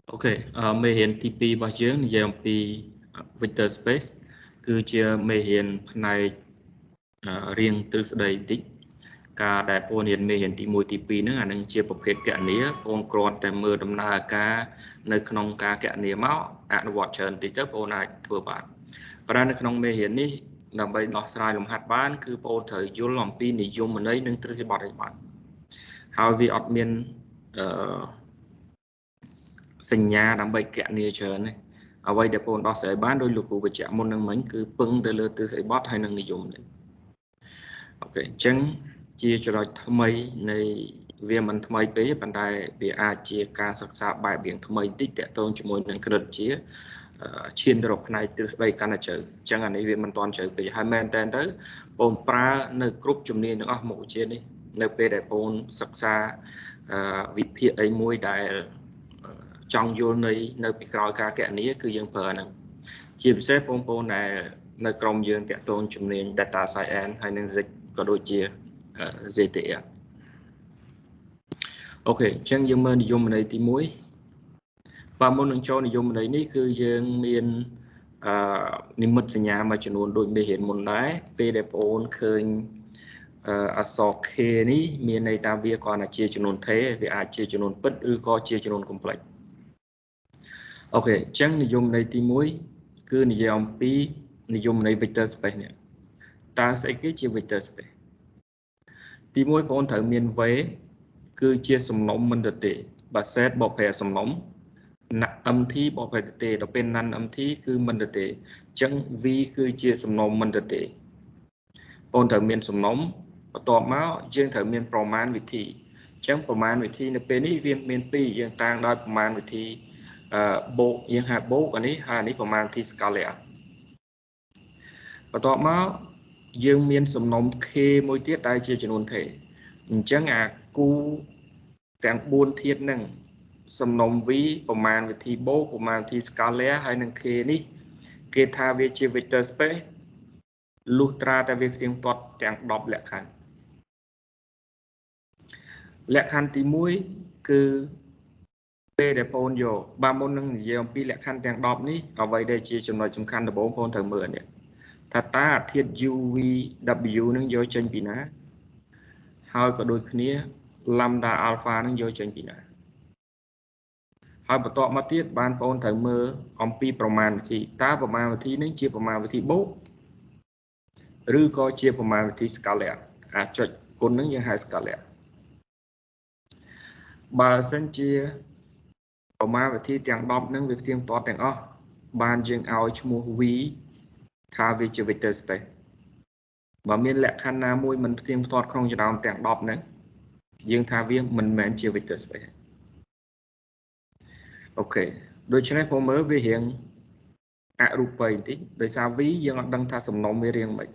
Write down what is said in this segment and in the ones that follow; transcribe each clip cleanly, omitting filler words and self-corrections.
Ok, mê hiền TP bao nhiêu này dòng pi vector space cứ chia mê hiền này riêng từ đây tích cả đại bộ hiền mê hiền tí mùi TP nữa anh chia bộ phết kẹo nía con còn tại mưa đầm na cả nơi không cả kẹo nía máu anh vọt trơn tí tới bộ này thừa bạn và ra nơi không mê hiền ní nằm bay lọt sai lồng hạt bán cứ bộ thời vô lòng pi này dùng mà lấy nên từ sẽ bọt bạn how we admin សញ្ញាដើម្បីកណនីច្រើននេះអ្វីដែលបងដោះស្រាយបានដោយលោកគ្រូបញ្ជាក់មុននឹងមិញគឺពឹងទៅលើទិសបត់ហើយនឹងនិយមនេះអូខេអញ្ចឹងជាចំណុចថ្មីនៃវាមិនថ្មីពេកប៉ុន្តែវាអាចជាការសិក្សាបែបរៀងថ្មីតិចតកតងជាមួយនឹងក្រិតជាឈានទៅរកផ្នែកទ្រឹស្ដីកាន់តែជ្រៅអញ្ចឹងអានេះវាមិនទាន់ជ្រៅពេកហើយមែនតើទៅបងប្រើនៅគ្រប់ជំនាញទាំងអស់មុខវិជ្ជានេះនៅពេលដែលបងសិក្សាវិភាគអីមួយដែលចង់យល់នៅពីក្រោយការកណនីគឺយើងប្រើហ្នឹងជាពិសេសបងប្អូនដែលនៅក្រុមយើងតាក់ទងជំនាញ data science ហើយនឹង Zik ក៏ដូចជា ZTF អូខេអញ្ចឹងយើងមើលនិយមន័យទី1បាទមុននឹងចូលនិយមន័យនេះគឺយើងមាននិមិត្តសញ្ញាមួយចំនួនដូចមេរៀនមុនដែរពេលដែលបងប្អូនឃើញអក្សរ K នេះមានន័យថាវាគ្រាន់តែជាចំនួនថេរវាអាចជាចំនួនពិតឬក៏ជាចំនួន complex អូខេអញ្ចឹងនិយមន័យទី1គឺនិយាយអំពីនិយមន័យ vector space នេះតើស្អីគេជា vector space ទី1បងប្អូនត្រូវមាន v គឺជាសំណុំមិនទទេបើ set បូកប្រែសំណុំ mt បូកប្រែទទេដល់ពេល non mt គឺមិនទទេអញ្ចឹង v គឺជាសំណុំមិនទទេបងត្រូវមានសំណុំបន្ទាប់មកយើងត្រូវមានប្រមាណវិធីអញ្ចឹងប្រមាណវិធីនៅពេលនេះវាមាន2យើងតាំងដោយប្រមាណវិធីបូកយើងហៅបូកអានេះហើយអានេះប្រមាណវិធី scalar បន្ទាប់មកយើងមានសំណុំ k មួយទៀតដែលជាចំនួនថេរអញ្ចឹងអាគូទាំង4ធាតុហ្នឹងសំណុំ v ប្រមាណវិធីបូកប្រមាណវិធី scalar ហើយនឹង k នេះគេថាវាជា vector space លុះត្រាតែវាផ្ទៀងផ្ទាត់ទាំង10លក្ខខណ្ឌលក្ខខណ្ឌទី1គឺពេលដែលបងយកបាទមុននឹងនិយាយអំពីលក្ខខណ្ឌទាំង10នេះអ្វីដែលជាចំណុចសំខាន់ដំបូងបងត្រូវមើលនេះថាតើធាតុ UVW នឹងយកចេញពីណាហើយក៏ដូចគ្នា lambda alpha នឹងយកចេញពីណាហើយបន្ទាប់មកទៀតបានបងត្រូវមើលអំពីប្រមាណវិធីតើប្រមាណវិធីនឹងជាប្រមាណវិធីបូកឬក៏ជាប្រមាណវិធី scalar អាចុចគុណនឹងយើងហៅ scalar បើសិនជាប្រមាណវិធីទាំង10នឹងវាផ្ទៀងផ្ទាត់ទាំងអស់បានយើងឲ្យឈ្មោះ v ថាវាជា vector space បើមានលក្ខខណ្ឌណាមួយមិនផ្ទៀងផ្ទាត់ក្នុងចំណោមទាំង10ហ្នឹងយើងថាវាមិនមែនជា vector space អូខេដូច្នេះผมមើលវារៀងអរូបីបន្តិចដោយសារ v យើងអត់ដឹងថាសំណុំវារៀងមិន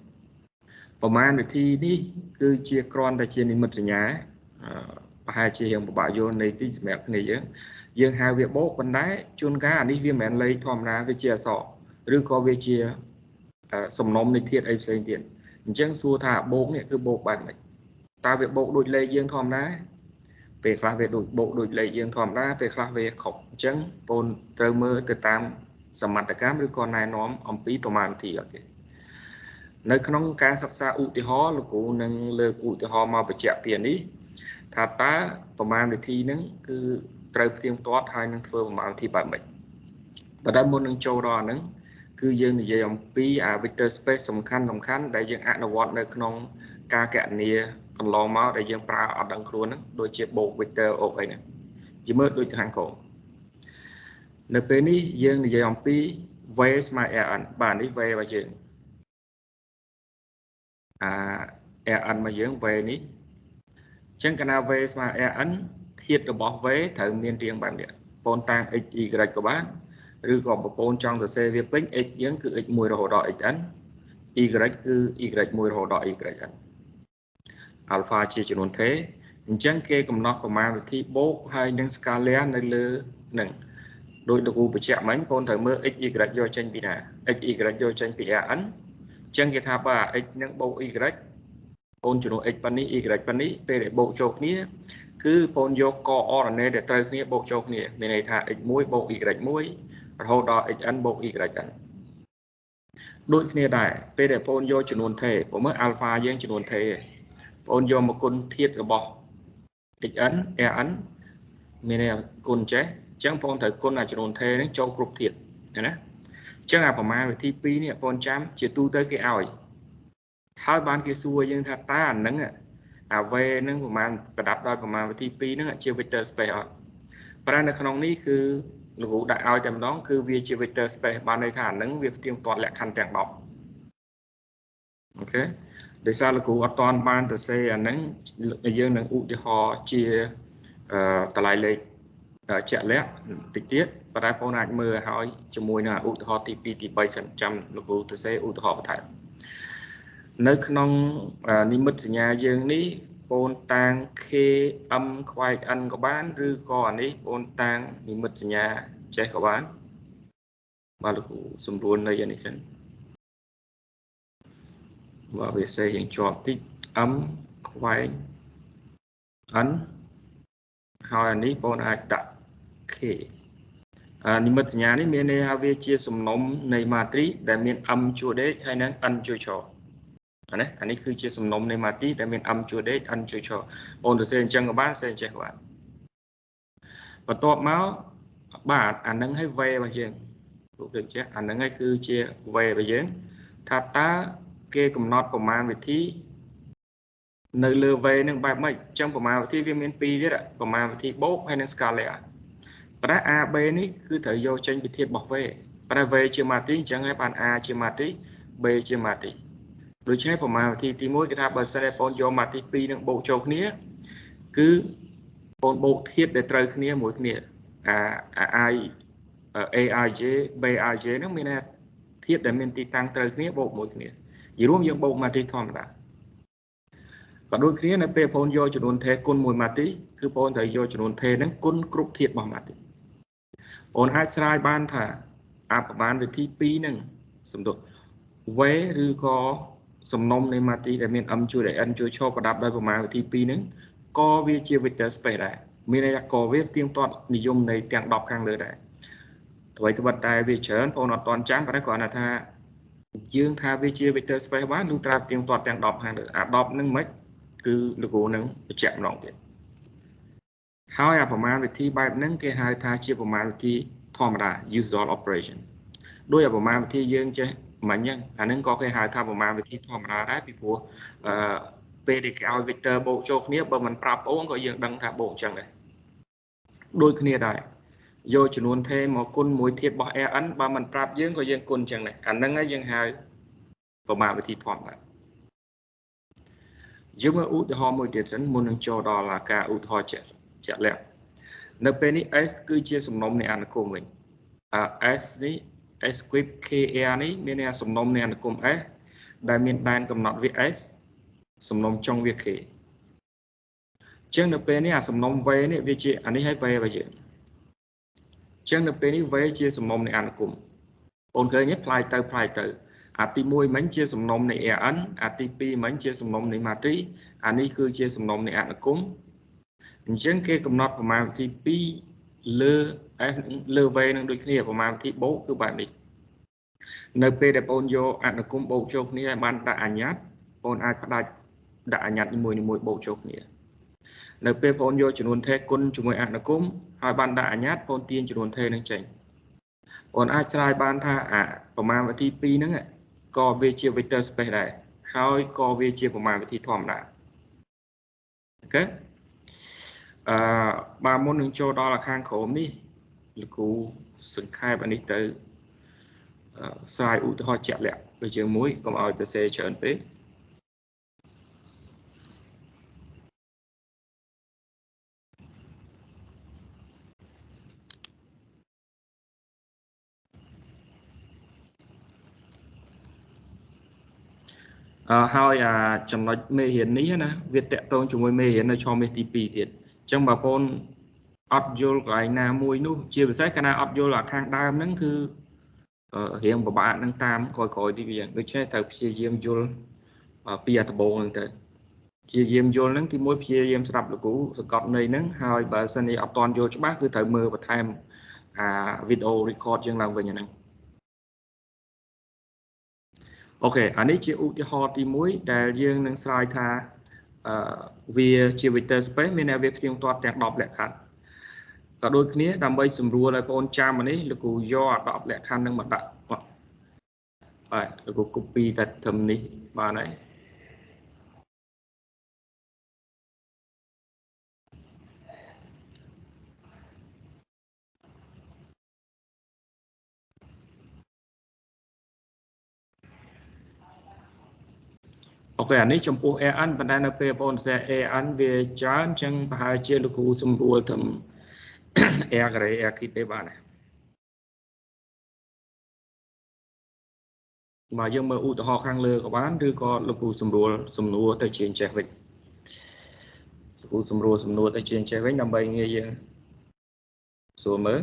ប្រមាណវិធីនេះគឺជាគ្រាន់តែជានិមិត្តសញ្ញាប្រហែលជាយើងពិបាកយល់នៃទីសម្រាប់គ្នាយើងហៅវាបូកប៉ុន្តែជួនកាលអានេះវាមិនមែនលេខធម្មតាវាជាអក្សរឬក៏វាជាសំណុំនៃធាតុអីផ្សេងទៀតអញ្ចឹងសួរថាបូកនេះគឺបូកបែបម៉េចតើវាបូកដូចលេខយើងធម្មតាពេលខ្លះវាដូចបូកដូចលេខយើងធម្មតាពេលខ្លះវាខុសអញ្ចឹងបងត្រូវមើលទៅតាមសមត្ថកម្មឬក៏ណែនាំអំពីប្រមាណវិធីអត់ទេនៅក្នុងការសិក្សាឧទាហរណ៍លោកគ្រូនឹងលើកឧទាហរណ៍មកបញ្ជាក់ពីនេះថាតើប្រមាណវិធីហ្នឹងគឺត្រូវផ្ទៀងផ្ទាត់ហើយនឹងធ្វើប្រមាណវិធីបែបម៉េចប៉ុន្តែមុននឹងចូលដល់អាហ្នឹងគឺយើងនិយាយអំពីអា vector space សំខាន់ដែលយើងអនុវត្តនៅក្នុងការគណនាកន្លងមកដែលយើងប្រើអត់ដឹងខ្លួនហ្នឹងដូចជាបូក vector អូអីហ្នឹងយើងមើលដូចខាងក្រោមនៅពេលនេះយើងនិយាយអំពី v ស្មើ rn បាទនេះ v របស់យើងrn របស់យើង v នេះអញ្ចឹងកាលណា v ស្មើ rn ធាតុរបស់ v ត្រូវមានរាងបែបនេះបងតាំង x y ក៏បានឬក៏បងប្អូនចង់សរសេរវាពេញ x យើងគឺ x1 រហូតដល់ xn y គឺ y1 រហូតដល់ yn alpha ជាចំនួនថេរអញ្ចឹងគេកំណត់ប្រមាណវិធីបូកហើយនឹង scalar នៅលើនឹងដោយលោកគ្រូបញ្ជាក់មិញបងត្រូវមើល x y យកចេញពីណា x y យកចេញពី rn អញ្ចឹងគេថាបើ x នឹងបូក y pôn chủ x bên ní y bên ní p để bộ châu kia cứ pôn vô co ở đây để tới kia bộ châu kia bên này thà x muối bộ y muối rồi đó x ăn bộ y ăn đôi kia đại p để pôn vô chủ nguồn thể của mức alpha dương chủ nguồn thể pôn vô một con thiết của bọ x ăn e ăn bên này con chế chẳng pôn thời con là chủ nguồn thể đến châu cục thiệt này chẳng là mà về thi pi này pôn chám chỉ tu tới cái ỏi hai ban kia xua nhưng ta ta nâng về nâng mà đáp đôi mà về thi pi nâng chiều vector space vàในขนมนี้คือหลูได้เอาจำน้องคือ via vector space บานในฐานนั้นเวียเตรียมตัวและคันแจงดอกโอเคโดยสารหลูตอนบานตัวเสียนั้นยังนั้นอุติหอเชียตลายเลยเจาะแล้วติดเตี้ยประได้พอนัดมือหอยจมูกน่ะอุติหอตีปีตีใบสัญจำหลูตัวเสียอุติหอประทานในขนมนิมิตสัญญาอย่างนี้ปนตางเคควายอันกับบ้านหรือก่อนนี้ปนตางนิมิตสัญญาใจกับบ้านบาลูสมบูรณ์เลยอย่างนี้ฉันว่าเวสอย่างจอบที่ควายอันหอยอันนี้ปนอาจจะเคนิมิตสัญญานี้มีในฮาเวเชียสมนมในมาตรีแต่มีชัวเดชให้นั้นอันชัวชออันนี้คือเชื่อสมนมในมาตีแต่เป็นชัวเดชชัวชอโอนตัวเซนจังกับบ้านเซนเจ้าบ้านประตูเมาส์บาทอันนั้นให้เวไปยังถูกต้องใช่อันนั้นให้คือเชื่อเวไปยังถ้าตาเกี่ยกับน็อตประมาณวิธีในเรือเวนึงแบบไม่จังประมาณวิธีวิมินปีนี่แหละประมาณวิธีโบ๊กให้ในสกาเลอะประอาเบนี่คือถือโยเชนวิธีบอกเวประเวเชื่อมาตีจังให้ปานอาเชื่อมาตีเบเชื่อมาตีโดยใช้ประมาณที่ตีมวยกระทาบอลเซเลปอนโยมาที่ปีนึงโบโจกนี้คือปนโบเทียบได้ตรายนี้มวยนี้AIJ BIJ นั่นมีนะเทียบได้เป็นตีตังตรายนี้โบมวยนี้ยิ่งรวมยังโบมาที่ทอมละก็โดยนี้ในเปปอนโยจุดนเทกุนมวยมาที่คือปนแต่โยจุดนเทนั้นกุนกรุบเทียบมาที่ปนอาชายบ้านถ่าประมาณไปที่ปีนึงสมดุลเวหรือก็สมนมในมาตีแต่เป็นชัวได้อันชัวชอบประดับได้ประมาณที่ปีนึงก็วิจิวิทยาสเปรได้มีในก็เวฟเตรียมตอนนิยมในแตงดอกข้างเลยได้ถอยตัวได้วิเชิญพอนตอนจ้างไปได้ก่อนนะท่ายื่นท่าวิจิวิทยาสเปรบ้านลูกตราเตรียมตอนแตงดอกข้างเลยดอกนึงไหมคือลูกนึงจะแจกน้องเดียวเขาประมาณวิธีแบบนึงที่หายท่าเชื่อประมาณวิธีธรรมดา usual operation ด้วยประมาณวิธียื่นใช่มันยังอันนั้นก็เคยหาทำออกมาไปที่ธรรมดาได้พี่ผัวไปเด็กเอาวิเตอร์โบโจกนี้บมันปรับโอ้ก็ยังดังท่าโบจังเลยโดยนี้ได้โยจนวนเทมกุนมวยเทียบบ่แออันบมันปรับเยอะก็ยังกุนจังเลยอันนั้นก็ยังหาประมาณไปที่ธรรมดายึดมาอุทธรมวยเดียดสันมุนโจดอลากาอุทธรเจ็ดแล้วในเป็นนี้ S คือเชื่อสมนมในอันโคมเลย F นี้script KR นี้มีในสมนมในอันกลุ่ม S ได้มีแบนกำหนดวิ S สมนมจงวิ K เช่นในเป็นนี้สมนม V นี่วิจิอันนี้ให้ V ไปเยอะเช่นในเป็นนี้ V เชื่อสมนมในอันกลุ่มโอนเคยนี้พลายเตอร์อาทิมวยมันเชื่อสมนมใน AN อาทิปีมันเชื่อสมนมในมาตรีอันนี้คือเชื่อสมนมในอันกลุ่มเช่นเคกำหนดประมาณที่ปีเลือเวนึงโดยนี้ประมาณที่โบคือแบบนี้ในเปเดปอนโยอันกุมโบโจกนี้มันได้อัญญัตปนอาจได้อัญญัตมวยโบโจกนี้ในเปปอนโยจำนวนเทกุนจมวยอันกุมหายบันได้อัญญัตปนเตียนจำนวนเทนึงใจปนอาจรายบันท่าประมาณวันที่ปีนึงก็เวเชียวิเตอร์สเปได้หายก็เวเชียประมาณวันที่ทอมได้โอเคบางมุนหนึ่งโจดอลข้างโขมนี่หรือกูสังขารบันนี้เตอสายอุทธรณ์เจ็บแหละไปเจอมุ้ยก็เอาแต่เซเฉินไปhai trong nói mê hiển ní nè việc tẹt tôn chúng môi mê hiển là cho mê tí pì thiệt trong bà pôn ọt vô cái nào mùi nu chia về sách cái nào ọt vô là khang đam nắngคือhiện bà bạn đang tam coi coi thì bây giờ với chơi thật chia diêm vô pi à tập bồn thế ជាយាមយល់ហ្នឹងទីមួយព្យាយាមស្ដាប់លោកគ្រូសកត់ន័យហ្នឹងហើយបើសិនជាអត់ទាន់យល់ច្បាស់គឺត្រូវមើលបន្ថែមវីដេអូ record យើងឡើងវិញហ្នឹងអូខេអានេះជាឧទាហរណ៍ទី1ដែលយើងនឹងស្រាយថាវាជា vector space មានវាផ្ទៀងផ្ទាត់ទាំង10លក្ខខណ្ឌក៏ដូចគ្នាដើម្បីសម្រួលឲ្យបងប្អូនចាំអានេះលោកគ្រូយក10លក្ខខណ្ឌហ្នឹងមកដាក់បាទលោកគ្រូ copy តែត្រឹមនេះបានហើយអូខេអានេះចំពោះ AN ប៉ុន្តែនៅពេលបងប្អូនសេ AN វាច្រើនអញ្ចឹងប្រហែលជាលោកគ្រូសម្រួលត្រឹម R ការ៉េ R គីទេបានដែរបើយើងមើលឧទាហរណ៍ខាងលើក៏បានឬក៏លោកគ្រូសម្រួលសំណួរទៅជាចេះវិញលោកគ្រូសម្រួលសំណួរទៅជាចេះវិញដើម្បីងាយយើងសួរមើល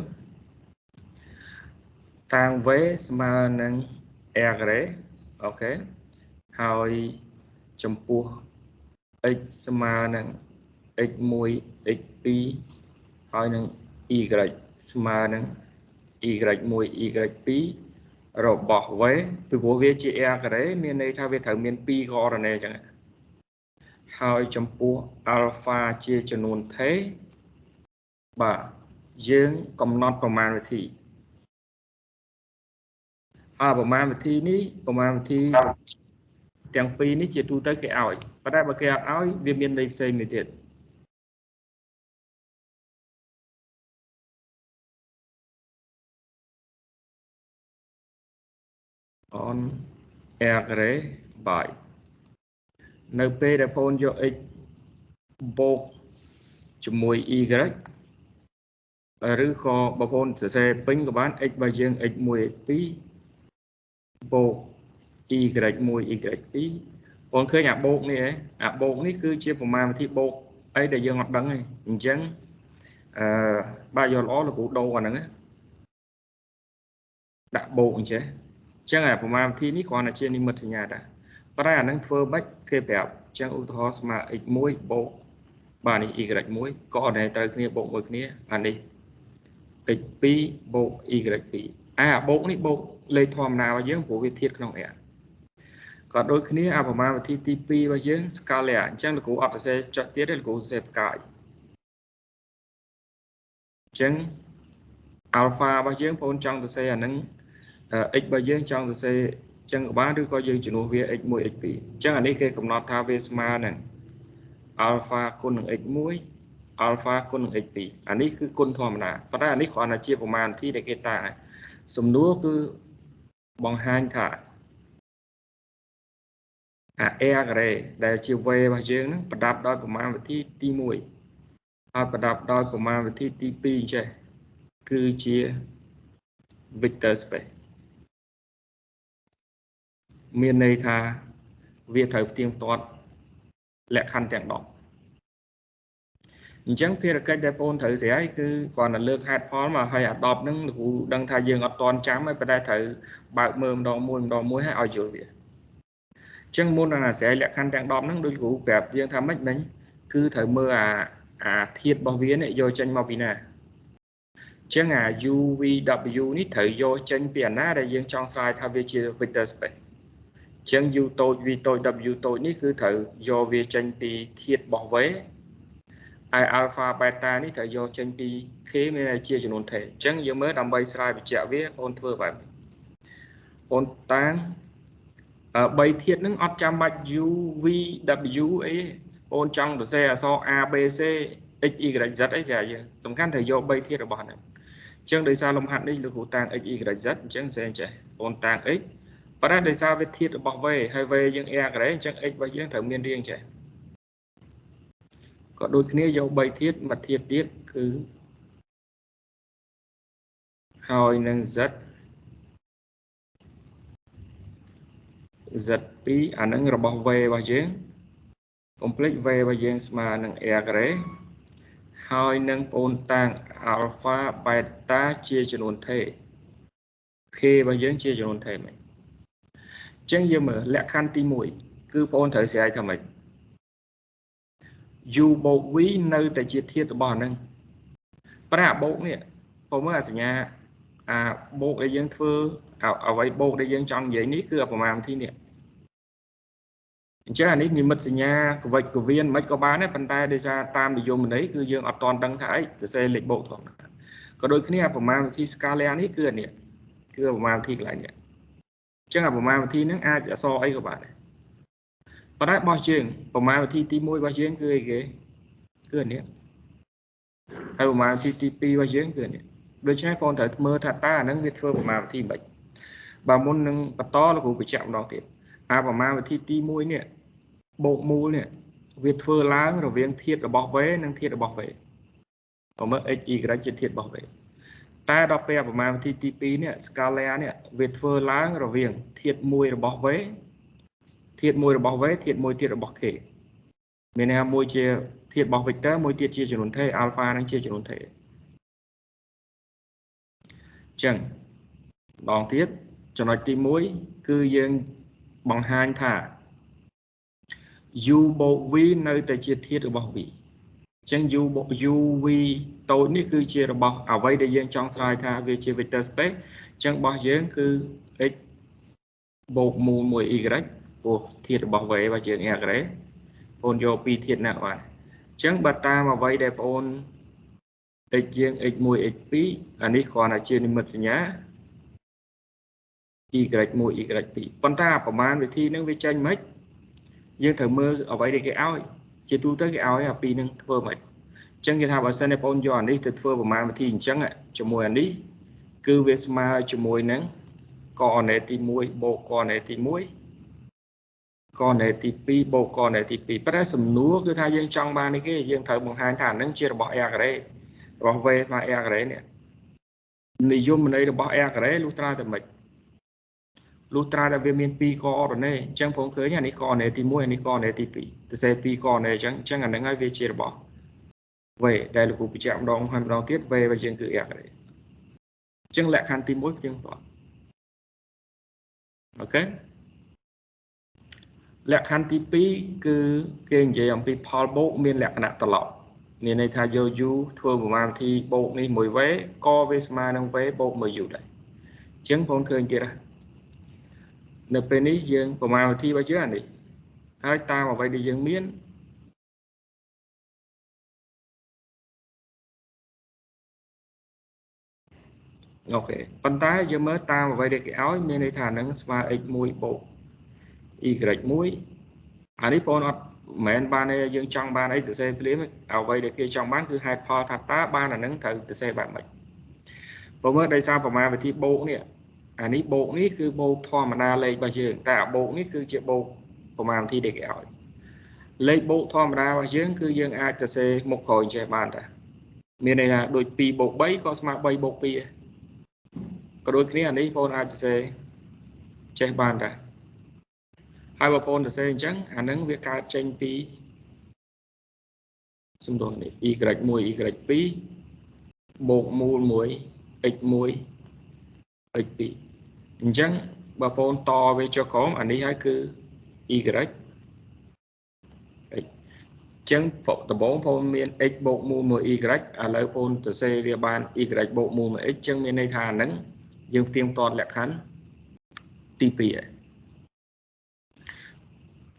តាំង V ស្មើនឹង R ការ៉េអូខេហើយចំពោះ x ស្មើនឹង x1 x2 ហើយនឹង y ស្មើនឹង y1 y2 របស់ v ពីព្រោះវាជា r ការ៉េមានន័យថាវាត្រូវមាន2 coordinate អញ្ចឹងហើយចំពោះ alpha ជាចំនួនថេរបាទយើងកំណត់ប្រមាណវិធីប្រមាណវិធីនេះប្រមាណវិធីទាំងពីរនេះជាទូទៅគេឲ្យប៉ុន្តែបើគេអត់ឲ្យវាមានន័យផ្សេងមួយទៀតon r ការ៉េ by នៅពេលដែលបងយក x បូកជាមួយ y ឬក៏បងប្អូនសរសេរពេញក៏បាន x បើយើង x1 x2 បូក y1 y2 បងឃើញអាបូកនេះឯងអាបូកនេះគឺជាប្រមាណវិធីបូកអីដែលយើងអត់ដឹងទេអញ្ចឹងបើយកល្អលោកគ្រូដូរអាហ្នឹងដាក់បូកអញ្ចឹងប្រមាណវិធីនេះគ្រាន់តែជានិមិត្តសញ្ញាដែរប៉ុន្តែអាហ្នឹងធ្វើម៉េចគេប្រាប់អញ្ចឹងឧទាហរណ៍ស្មើ x1 បូកបាទនេះ y1 ក៏អត់ត្រូវគ្នាបូកមួយគ្នាអានេះ x2 បូក y2 អាបូកនេះបូកលេខធម្មតារបស់យើងព្រោះវាធាតុក្នុង R ក៏ដូចគ្នាប្រមាណវិធីទី2របស់យើង scalar អញ្ចឹងលោកគ្រូអត់សរសេរចុះទៀតទេលោកគ្រូសរសេរផ្កាយអញ្ចឹង alpha របស់យើងបងប្អូនចង់សរសេរអាហ្នឹង x របស់យើងចង់សរសេរអញ្ចឹងក៏បានឬក៏យើងជំនួសវា x1 x2 អញ្ចឹងអានេះគេកំណត់ថាវាស្មើនឹង alpha គុណនឹង x1 alpha គុណនឹង x2 អានេះគឺគុណធម្មតាប៉ុន្តែអានេះគ្រាន់តែជាប្រមាណវិធីដែលគេតាំងសំណួរគឺបង្ហាញថាr ការ៉េដែលជា v របស់យើងហ្នឹងប្រដាប់ដោយប្រមាណវិធីទី1ហើយប្រដាប់ដោយប្រមាណវិធីទី2ចេះគឺជា vector space មានន័យថាវាត្រូវផ្ទៀងផ្ទាត់លក្ខខណ្ឌទាំង10អញ្ចឹងភារកិច្ចដែលបងត្រូវស្រាយគឺគ្រាន់តែលើកហេតុផលមកឲ្យអា10ហ្នឹងលោកគ្រូដឹងថាយើងអត់ទាន់ចាំហើយប៉ុន្តែត្រូវបើកមើលម្ដងមួយឲ្យយល់វាអញ្ចឹងមុននឹងស្រាយលក្ខខណ្ឌទាំង10ហ្នឹងដូចគ្រូប្រាប់យើងថាម៉េចមិញគឺត្រូវមើលអាធាតុរបស់វានេះយកចេញមកពីណាអញ្ចឹងអា UVW នេះត្រូវយកចេញពីអាណាដែលយើងចង់ស្រាយថាវាជា vector space អញ្ចឹង U តូច V តូច W តូចនេះគឺត្រូវយកវាចេញពីធាតុរបស់ V ហើយ alpha beta នេះត្រូវយកចេញពី K មានន័យជាចំនួនថេរអញ្ចឹងយើងមើលដើម្បីស្រាយបញ្ជាក់វាបងធ្វើបែបនេះបងតាំង3ធាតុហ្នឹងអត់ចាំបាច់ U V W អីបងចង់សរសេរអក្សរ A B C X Y Z អីស្រាប់យើងសំខាន់ត្រូវយក3ធាតុរបស់ហ្នឹងអញ្ចឹងដោយសារលំហាត់នេះលោកគ្រូតាំង X Y Z អញ្ចឹងស្អីចេះបងតាំង X ប៉ុន្តែដោយសារវាធាតុរបស់ V ហើយ V យើង R ការ៉េអញ្ចឹង X របស់យើងត្រូវមានរាងចេះក៏ដូចគ្នាយក3ធាតុមួយធាតុទៀតគឺហើយនឹង Z2 អានឹងរបស់ V របស់យើងកុំភ្លេច V របស់យើងស្មើនឹង R ការ៉េហើយនឹងប្អូនតាំង alpha beta ជាចំនួនថេរ K របស់យើងជាចំនួនថេរមិនអញ្ចឹងយើងមើលលក្ខខណ្ឌទី1គឺបងប្អូនត្រូវស្រាយថាម៉េច u bột ví nơi tại chia thiết bỏ nâng pra bột nèผมว่าสัญญาโบกได้ยังเธอเอาไว้โบกได้ยังจองvậyนี้คือประมาณที่เนี่ยchứ anh ấy như mất nhà của vậy của viên mấy có bán ấy bàn tay đây ra tam để dùng mình đấy cứ dương ở toàn đăng thái từ xe lịch bộ thôi có đôi khi nàyประมาณ ที่ scale นี้คือเนี่ยคือประมาณ ที่ lại เนี่ย chứ làประมาณ ที่ nước aiจะ so ấy các bạn này có đấy bao trường ประมาณ ที่ tí môi bao trườngคือcáiคือเนี่ย hay ประมาณ ที่ tí pi bao trườngคือเนี่ย โดยใช้คนแต่เมื่อถัดตานั้นวิธีประมาณ ที่ bệnh บางมุนนึงปัตตอแล้วกูไปจับดอกติดประมาณ ที่ tí môi เนี่ย bộ mũเนี่ยวิธีล้างระเวียงเทียดระบอกเวนั่งเทียดระบอกเวผมว่า x y ก็จะเทียดบอกเวแต่ดอกเปประมาณที่ที่ปีเนี่ยสกาเลเนี่ยวิธีล้างระเวียงเทียดมวยระบอกเวเทียดมวยระบอกเวเทียดมวยเทียดระบอกเคเมื่อเนี่ยมวยเชียเทียดบอกเวกเตอร์มวยเทียดเชียจำนวนเท่อัลฟานั่งเชียจำนวนเท่จังลองเทียดจำนวนที่มวยคือยังบังหันท่าu bộ vi nơi tại chia thiết ở bảo vị chẳng u bộ u vi tối ní cứ chia bảo ở đây để dân trong slide tha về chia vector space chẳng bảo dưỡng cứ x bộ mù mùi y của thiết bảo vệ và trường e đấy ôn vô pi thiết nào vậy chẳng bà ta mà vậy đẹp ôn x dương x mùi x pi anh ấy còn là trên mật nhá y mùi y pi con taประมาณ về thi nó về tranh mấy dương thử mơ ở vậy thì cái áo chỉ tu tới cái áo ấy là pi nâng vơ mày chẳng như thà bảo sen nepal cho anh đi từ vơ mà thì chẳng ạ cho mùi anh đi cứ về mà cho mùi nắng còn này thì mùi bộ còn này thì muối còn này thì pi bộ còn này thì pi bắt đầu sầm núa cứ thay dương trong ba này cái dương thử một hai thằng nâng chia bỏ e cái đấy bỏ về mà e cái đấy nè người dùng mình đây là bỏ e cái đấy lúc ra thì mình Lutra là về miền pi co rồi này chẳng phong khởi nhà này co này thì mua này co này thì pi từ xe pi co này chẳng chẳng là ngay về chia bỏ vậy đây là cuộc bị chạm đong hoàn đong tiết về và chuyện cự ạc đấy chẳng lẽ khăn tim mỗi tiếng tỏ ok lẽ khăn tim pi cứ cái gì ông pi Paul bộ miền lẽ nặng tọt lọ miền này thay do du thua của mang thì bộ này mùi vé co về mà đang vé bộ mùi dù đấy chẳng phong khởi kia ra nợ bên ấy dương của mà thi bao nhiêu này hai ta mà vậy đi dương miên ok con tái giờ mới ta mà vậy để cái áo miên này thả nắng spa x mũi bộ y mũi anh ấy phong mẹ anh ba này dương trong ba ấy từ xe phím ở vậy để kia trong bán cứ hai pho thắt tá ba là nắng thử từ xe bạn mày và mới đây sao mà về thi bộ nè anh ấy bộนี้คือโบทอมนาเลยบางอย่างแต่โบนี้คือจะโบประมาณที่เด็กอ่อยเลยโบทอมนาบางอย่างคือยังอาจจะเซมกคอยใจบ้านแต่มีในโดยปีโบใบก็สมาใบโบปีก็โดยนี้อันนี้พออาจจะเซใจบ้านแต่hai bà phoneจะเซจังอันนั้นviệcการเจนปีสมดุลนี่yมวยyปีโบมูลมวย x มวย x ปีจังbà phone to về cho khóm anh ấy hay cứ y chẳng tập bốn phone miền x bộ mù mười y lấy phone từ c về ban y bộ mù mà x chẳng miền này thà nắng dương tiêm toàn lẹ khán tp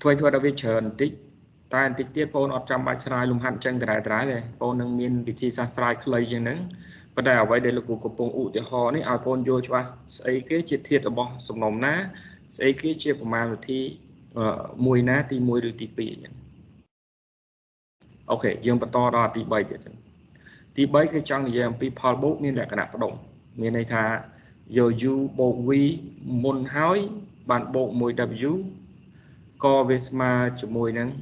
thôi thôi đã về chờ tích tai tích tiết phone ở trong bạch sai lùng hạn chân cái trái này phone nâng miền vị trí sai clay chẳng nắng và đào vậy đây là cuộc cục bông ụ thì họ này iPhone vô cho ấy cái chiết thiệt ở bò sòng nòng ná ấy cái chiết của mà thì mùi ná thì mùi được tp ok dương bắt to đó tí bảy cái trong giờ pi Paul bố miền đại cả nạp động miền này thà giờ du bộ vi môn hói bạn bộ mùi w co về mà chụp mùi nắng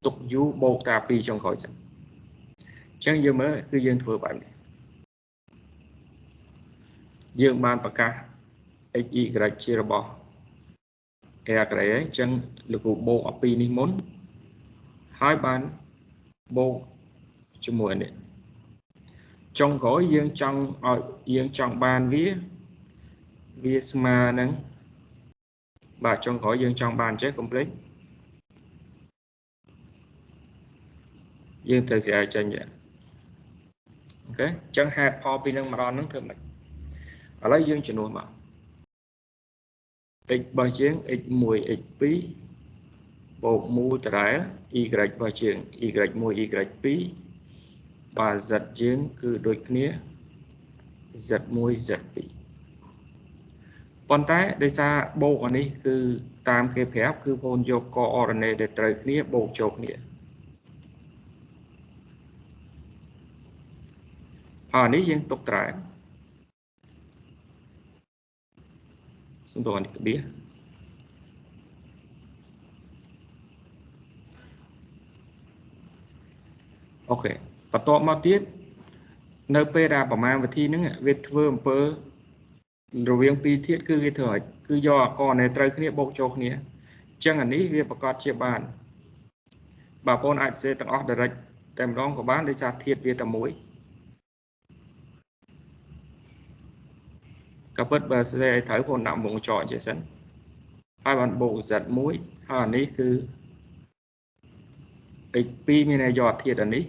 tục du bộ tà pi trong khỏi chẳng giờ mới cứ dương thừa bạn dương ban bạc ca x y chia bỏ e cái chân lực của bộ ở pi ní muốn hai ban bộ chụp mùi này trong gói dương trong ban viết mà nắng và trong gói dương trong ban check complete dương từ sẽ chân vậy ok chẳng hạt pho pi năng mà đo nắng thơm này ở lấy dương chuyển nuôi mà x bao chiến x mùi x phí bộ mu trái y bao chiến y mùi y phí và giật chiến cứ đôi kia giật mùi giật phí còn tại đây xa bộ ở đây cứ tam cái phép cứ hôn vô coordinate để trời kia bộ chột nghĩa ở đây dương tục trái chúng tôi đi biết ok và to mà tiết nơi p ra bảo mang về thi nữa việc vương pơ rồi viên pi thiết cứ cái thời cứ do con này trời kia bộ chột nghĩa chẳng hạnนี้ việcประกอบ chia bàn bà con ai sẽ tăng óc direct tem đó của bạn để ra thiết việc tầm mũi các bất bà sẽ thấy con nằm vùng trọi chế sẵn hai bạn bộ giật mũi hai này cứ xp như này dò thiệt ởนี้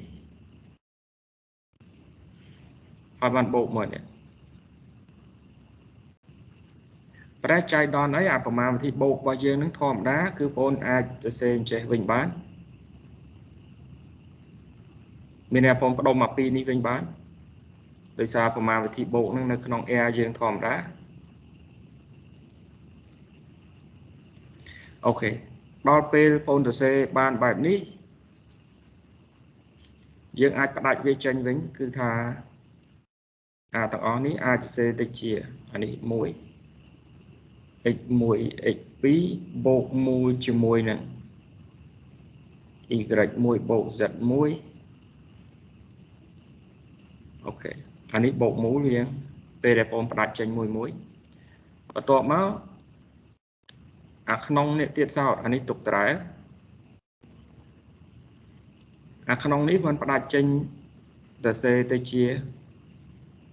hai bạn bộ mở này và trái đòn ấy à mà thì bộ bao giờ nó thòm đá cứ con ai sẽ xem chế vinh bán mình là phong đầu mà pi ní vinh bán đời xa mà thì bộ nó không e dương thòm đá ok đo p phong từ c ban bài ní dương ai bắt đại về tranh vĩnh cứ thà à tặng ó ní a c tịch chia anh ấy mũi x mùi x phí bộ mùi chữ mùi nè y mùi bộ giật mũi ok anh ấy bộ mũi liền p đẹp ôm đặt trên mùi mũi và tọa máu à không này tiếp sau anh ấy tục trái à không này vẫn đặt trên tờ c tây chia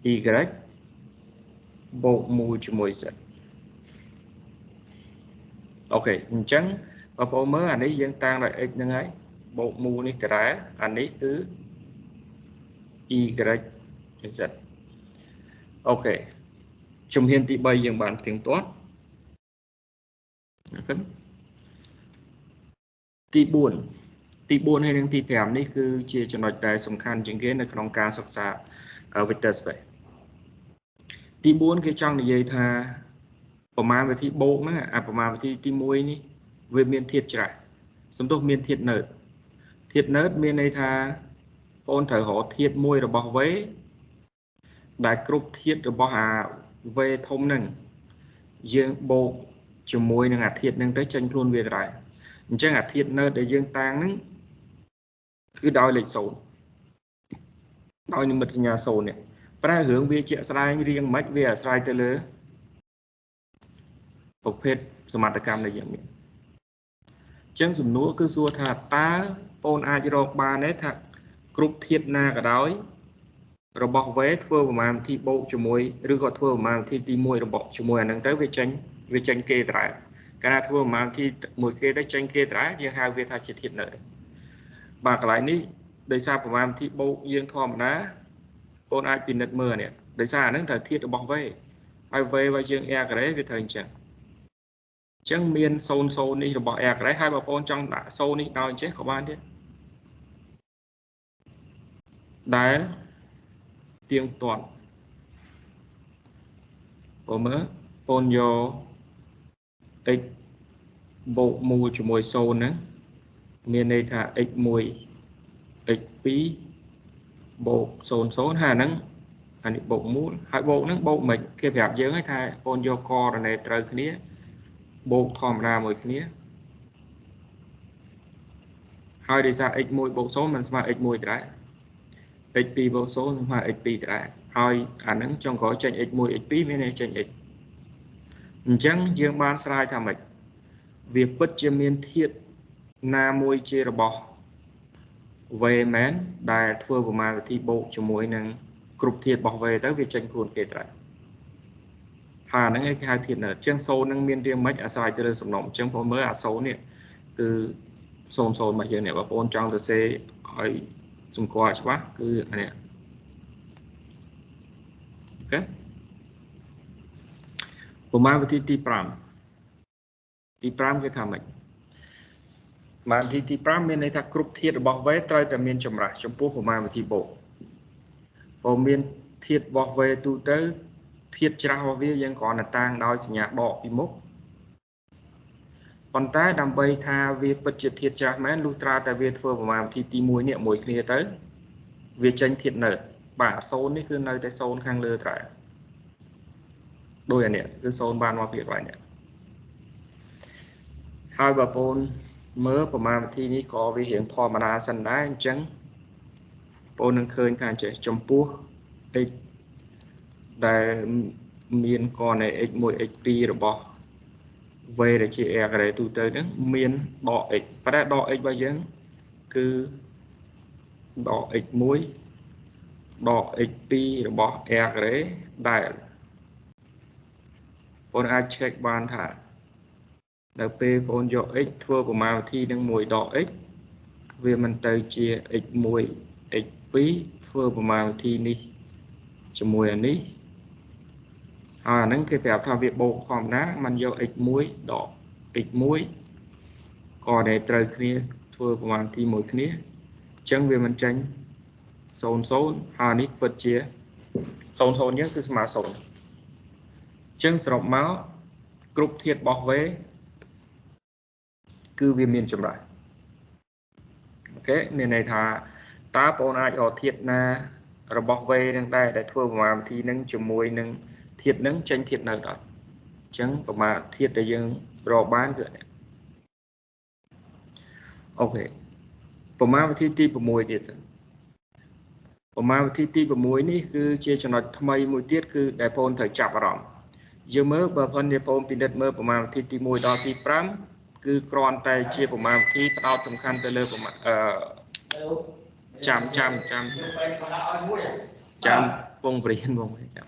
y bộ mùi chữ mùi giật ok chẳng và bộ mới anh ấy dân tăng lại x như ấy bộ mù này cái anh ấy cứ y z ok trong hiện thị bay dừng bản tiếng toán tỷ buồn hay những tỷ phèm này cứ chia cho nói đại song khăn chứng kiến là trong ca sọc xạ ở vector vậy tỷ buồn cái trong này dây thaประมาณวิธีโบกนะประมาณวิธีที่มวยนี่เวเมียนเทียดจ่ายสมทบเมียนเทียดเนิร์ดเมียนในทาโอนถ่ายหัวเทียดมวยระบอกไว้ได้กรุ๊ปเทียดระบอกหาเวทมหนึ่งยังโบกจมวยหนึ่งอาเทียดหนึ่งได้จังครุนเวไรจังอาเทียดเนิร์ดได้ยังต่างนึงคือดอยเหล็กโซนดอยนี่มันจะยาโซนเนี่ยปลายเหลืองเวียเจียสไลด์เรียงมัดเวียสไลด์เตลเลยประเภทสมรรถกรรมในอย่างนี้จังสมนุคือสัวถาตาโอนอาจรอกบาเนี่ยถักกรุ๊ปเทียดนากระดอยระบอกเวทเพื่อประมาณที่โบจมวยหรือก็เพื่อประมาณที่ตีมวยระบอกจมวยนั่งเต้เวจังเกตระการเพื่อประมาณที่มวยเกได้จังเกตระยังหาเวทาเทียดเลยบางหลายนี้โดยทราบประมาณที่โบยังทอมนะโอนอาจเป็นนัดเมื่อเนี่ยโดยทราบนั่งแต่เทียดระบอกเวไอเวว่ายังแอกระไรเวทาจังchẳng miền sâu này bỏ ẹc đấy hai bà con trong đã sâu này đào chết của bạn thế đấy tiếng toàn của mớ con vô x bộ mùi cho mùi sâu nữa miền này thả x mùi x phí bộ sồn số hà nắng anh bộ mũ hai bộ nắng bộ mình cái đẹp dưới thay con vô co rồi này trời cái này bộ thòm ra một cái này hai để ra x mùi bộ số mình mà x mùi cái xp bộ số mà xp cái hai anh ứng trong gói tranh x mùi xp với này tranh x chẳng dương ban sai tham mạch việc bất chia miên thiết na mùi chia bỏ về mến đài thua của mà thi bộ cho mùi năng cục thiệt bỏ về tới việc tranh khuôn kể lại hà nó ngay hai thiệt ở trên sâu năng miên riêng mấy ở sai cho nên sầm nồng trong phố mới ở sâu này từ sồn mà giờ này bà con trong từ xe សម្គាល់ច្បាស់គឺអានេះអូខេប្រមាណវិធីទី5គេថាម៉េចប្រមាណវិធីទី5មានន័យថាគ្រប់ធាតុរបស់ V ត្រូវតែមានចម្រាស់ចំពោះប្រមាណវិធីបូកបើមានធាតុរបស់ V ទូទៅធាតុច្រាស់របស់វាយើងគ្រាន់តែតាំងដោយសញ្ញាដកពីមុខប៉ុន្តែដើម្បីថាវាពិតជាធាតុច្រាស់មែនលុះត្រាតែវាធ្វើប្រមាណវិធីទី1នេះមួយគ្នាទៅវាចេញធាតុនៅបាទ0នេះគឺនៅតែ0ខាងលើត្រែដោយអានេះគឺ0បានមកពីកន្លែងនេះហើយបងប្អូនមើលប្រមាណវិធីនេះក៏វារៀងធម្មតាសិនដែរអញ្ចឹងបងប្អូននឹងឃើញថាចេះចំពោះ x ដែលមានកននៃ x1 x2 របស់ v ដែលជា r ការ៉េទូទៅហ្នឹងមានដក x ប៉ុន្តែដក x របស់យើងគឺដក x1 ដក x2 របស់ r ការ៉េដែលបងអាច check បានថានៅពេលបងយក x ធ្វើប្រមាណវិធីនឹងមួយដក x វាមិនទៅជា x1 x2 ធ្វើប្រមាណវិធីនេះជាមួយអានេះហើយអាហ្នឹងគេប្រាប់ថាវាបូកធម្មតាมันយក x1 ដក x1 ក៏ដែលត្រូវគ្នាធ្វើប្រមាណវិធីមួយគ្នាអញ្ចឹងវាមិនចេញ00ហើយនេះពិតជា00យើងគឺស្មើ0អញ្ចឹងសរុបមកគ្រប់ធាតុរបស់ V គឺវាមានចម្រាស់អូខេមានន័យថាតើបងអាចរកធាតុណារបស់ V នឹងដែរដែលធ្វើប្រមាណវិធីនឹងជាមួយនឹងធាតុនឹងចេញធាតុនៅដល់អញ្ចឹងប្រមាណធាតុដែលយើងរកបានគឺអូខេប្រមាណវិធីទី6ទៀតសិនប្រមាណវិធីទី6នេះគឺជាចំណុចថ្មីមួយទៀតគឺដែលបងត្រូវចាប់អារម្មណ៍យើងមើលបើបងពិនិត្យមើលប្រមាណវិធីទី1ដល់ទី5គឺគ្រាន់តែជាប្រមាណវិធីផ្ដោតសំខាន់ទៅលើប្រមាណចាំពងព្រៀនបងចាំ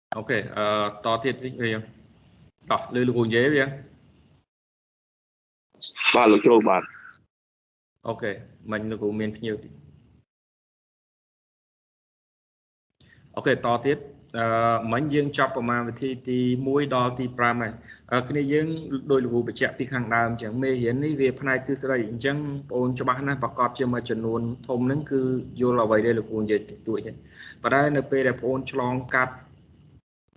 ok to tiết về đọc lưu lưu cùng dễ vậy ba lục châu bạn ok mình là cũng miền nhiều ok to tiết mình dương chọc mà thì mũi đo thì pram này cái này dương đôi lưu bị chạy thì hàng đàm chẳng mê hiến đi về phần này từ sau đây chẳng ôn cho bạn nàyประกอบchưa mà chuẩn luôn thông nâng cứ vô là vậy đây là cùng dễ tuổi nhé và đây là về đẹp ôn cho long cắt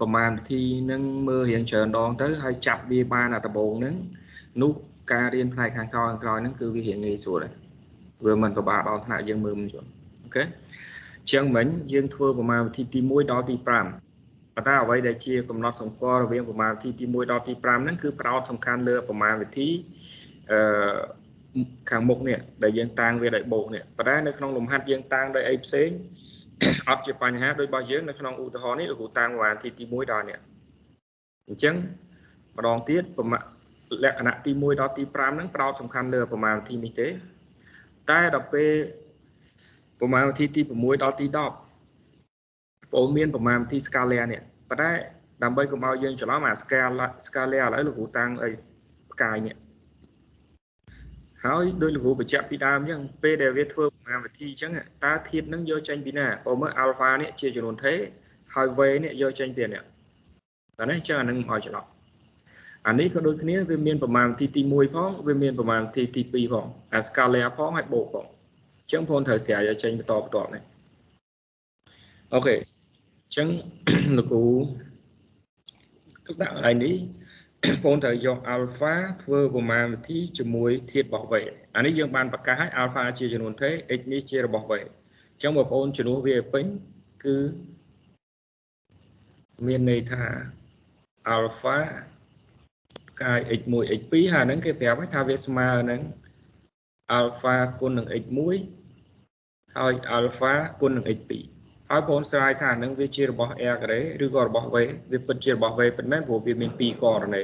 ประมาณที่នឹងមើលរៀងច្រើនដងទៅហើយចាប់វាបានអាដំបូងហ្នឹងនោះការរៀនផ្នែកខាងក្រោយហ្នឹងគឺវារៀងងាយស្រួលដែរវាមិនពិបាកដល់ថ្នាក់យើងមើលមិនយល់អូខេអញ្ចឹងមិញយើងធ្វើប្រមាណវិធីទី1ដល់ទី5ប៉ុន្តែអ្វីដែលជាកំណត់សម្គាល់រវាងប្រមាណវិធីទី1ដល់ទី5ហ្នឹងគឺផ្ដោតសំខាន់លើប្រមាណវិធីខាងមុខនេះដែលយើងតាំងវាដោយបូកនេះប៉ុន្តែនៅក្នុងលំហាត់យើងតាំងដោយអីផ្សេង អត់ជាបញ្ហាដោយបើយើងនៅក្នុងឧទាហរណ៍នេះលោកគ្រូតាំងប្រហែលទី1ដល់នេះអញ្ចឹងម្ដងទៀតលក្ខណៈទី1ដល់ទី5ហ្នឹងផ្ដោតសំខាន់លើប្រមាណវិធីនេះទេតែដល់ពេលប្រមាណវិធីទី6ដល់ទី10បងមានប្រមាណវិធី scala នេះប៉ុន្តែដើម្បីកុំឲ្យយើងច្រឡំអា scala ឥឡូវលោកគ្រូតាំងអីផ្កាយនេះហើយដោយលោកគ្រូបញ្ជាក់ពីដើមអញ្ចឹងពេលដែលវាធ្វើប្រមាណវិធីអញ្ចឹងតើធាតុនឹងយកចេញពីណាបើមើល alpha នេះជាចំនួនថេហើយ v នេះយកចេញពីនេះតែនេះអញ្ចឹងអានឹងឲ្យច្រឡំអានេះក៏ដូចគ្នាវាមានប្រមាណវិធីទី1ផងវាមានប្រមាណវិធីទី2ផងអា scala ផងហើយបូកផងអញ្ចឹងបងត្រូវស្រាវយកចេញបន្តនេះអូខេអញ្ចឹងលោកគ្រូដាក់ឲ្យនេះ បងត្រូវយក alpha ធ្វើប្រមាណវិធីជាមួយធាតុរបស់ v អានេះយើងបានប្រកាសឲ្យ alpha ជាចំនួនថេ x នេះជារបស់ v អញ្ចឹងបងប្អូនជំនួសវាពេញគឺមានន័យថា alpha កាយ x1 x2 ហើយហ្នឹងគេប្រាប់ថាវាស្មើនឹង alpha គុណនឹង x1 ហើយ alpha គុណនឹង x2 ហើយបងស្រាយថាហ្នឹងវាជារបស់ r ការ៉េឬក៏របស់ v វាពិតជារបស់ v ប៉ុន្តែព្រោះវាមាន2កករណី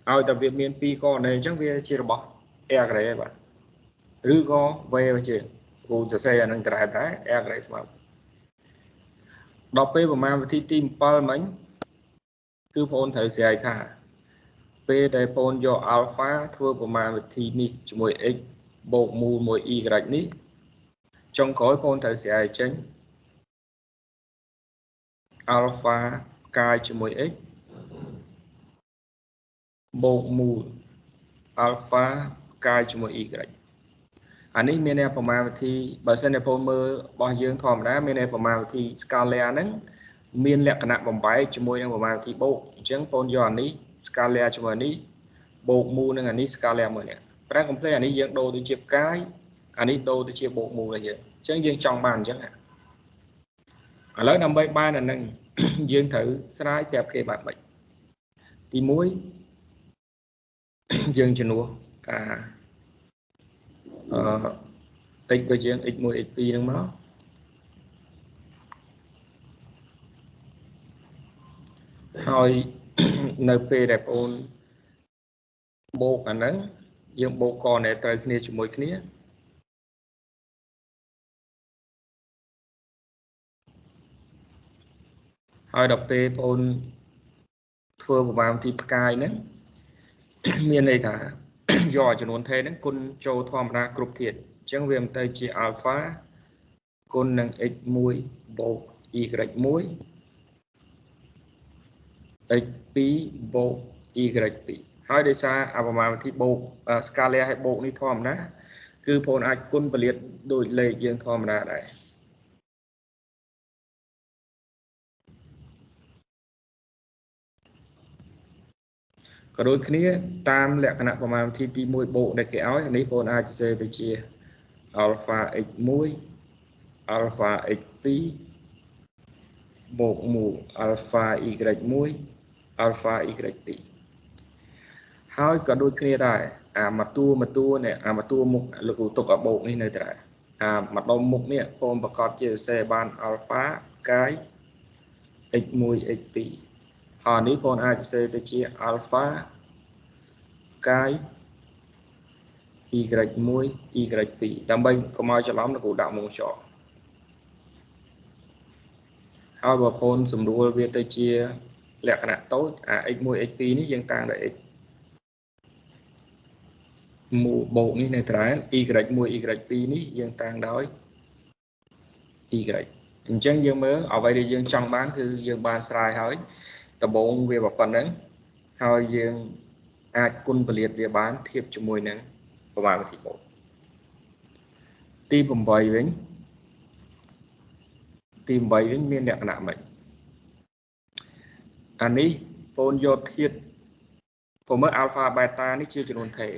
ឲ្យតែវាមាន2កករណីអញ្ចឹងវាជារបស់ r ការ៉េបាទឬក៏ v វិញជាគ្រូសរសេរអាហ្នឹងតែ r ការ៉េស្មើដល់ពេលប្រមាណវិធីទី7មិញគឺបងត្រូវស្រាយថាពេលដែលបងយក alpha ធ្វើប្រមាណវិធីនេះជាមួយ x បូកមូលមួយ y នេះចុងក្រោយបងត្រូវស្រាយចេញ alpha កាយជាមួយ x បូកមូល alpha កាយជាមួយ y អានេះមានប្រមាណវិធីបើសិនតែបងមើលរបស់យើងធម្មតាមានប្រមាណវិធី scala ហ្នឹងមានលក្ខណៈបំបែកជាមួយនឹងប្រមាណវិធីបូកអញ្ចឹងបងយកអានេះ scala ជាមួយនេះបូកមូលនឹងអានេះ scala មួយនេះប្រែ complete អានេះយើងដូរទៅជាផ្កាយអានេះដូរទៅជាបូកមូលឲ្យយើងអញ្ចឹងយើងចង់បានអញ្ចឹងឥឡូវដើម្បីបានអាហ្នឹងយើងត្រូវស្រាយប្រាប់គេបានម៉េចទី1យើងជំនួសx បើយើង x1 x2 ហ្នឹងមកហើយនៅពេលដែលបងបូកអាហ្នឹងយើងបូកកណែត្រូវគ្នាជាមួយគ្នាហើយដល់ពេលបងធ្វើប្រមាណវិធីផ្កាយហ្នឹងមានន័យថាយកចំនួនថេហ្នឹងគុណចូលធម្មតាគ្រប់ធាតុអញ្ចឹងវាមិនទៅជា alpha គុណនឹង x1 បូក y1 x2 បូក y2 ហើយដោយសារអាប្រមាណវិធីបូក scala ឲ្យបូកនេះធម្មតាគឺបងអាចគុណពលាតដូចលេខយើងធម្មតាដែរក៏ដូចគ្នាតាមលក្ខណៈប្រមាណវិធីទី1បូកដែលគេឲ្យនេះបងអាចសរសេរទៅជា alpha x1 alpha x2 បូកមូល alpha y1 alpha y2 ហើយក៏ដូចគ្នាដែរអាមកតួនេះអាមកតួមុខលោកគ្រូទុកអាបូកនេះនៅត្រែអាម្ដុំមុខនេះបងប្រកាសជាសរសេរបាន alpha កាយ x1 x2 ហើយនេះបងអាចសរសេរទៅជា alpha កាយ y1 y2 ដើម្បីកុំឲ្យច្រឡំលោកគ្រូដាក់មុខចោល ហើយបើបងសម្រួលវាទៅជាលក្ខណៈតូចអា x1 x2 នេះយើងតាំងដោយ x បូកនេះនៅត្រែ y1 y2 នេះយើងតាំងដោយ y អញ្ចឹងយើងមើលអ្វីដែលយើងចង់បានគឺយើងបានស្រាយហើយដំបូងវាប៉ុណ្ណឹងហើយយើងអាចគុណពលាតវាបានធៀបជាមួយនឹងប្រមាណវិធីបូកទី8វិញមានលក្ខណៈម៉េចអានេះបងយកធាតុព្រោះមើល alpha beta នេះជាចំនួនថេរអ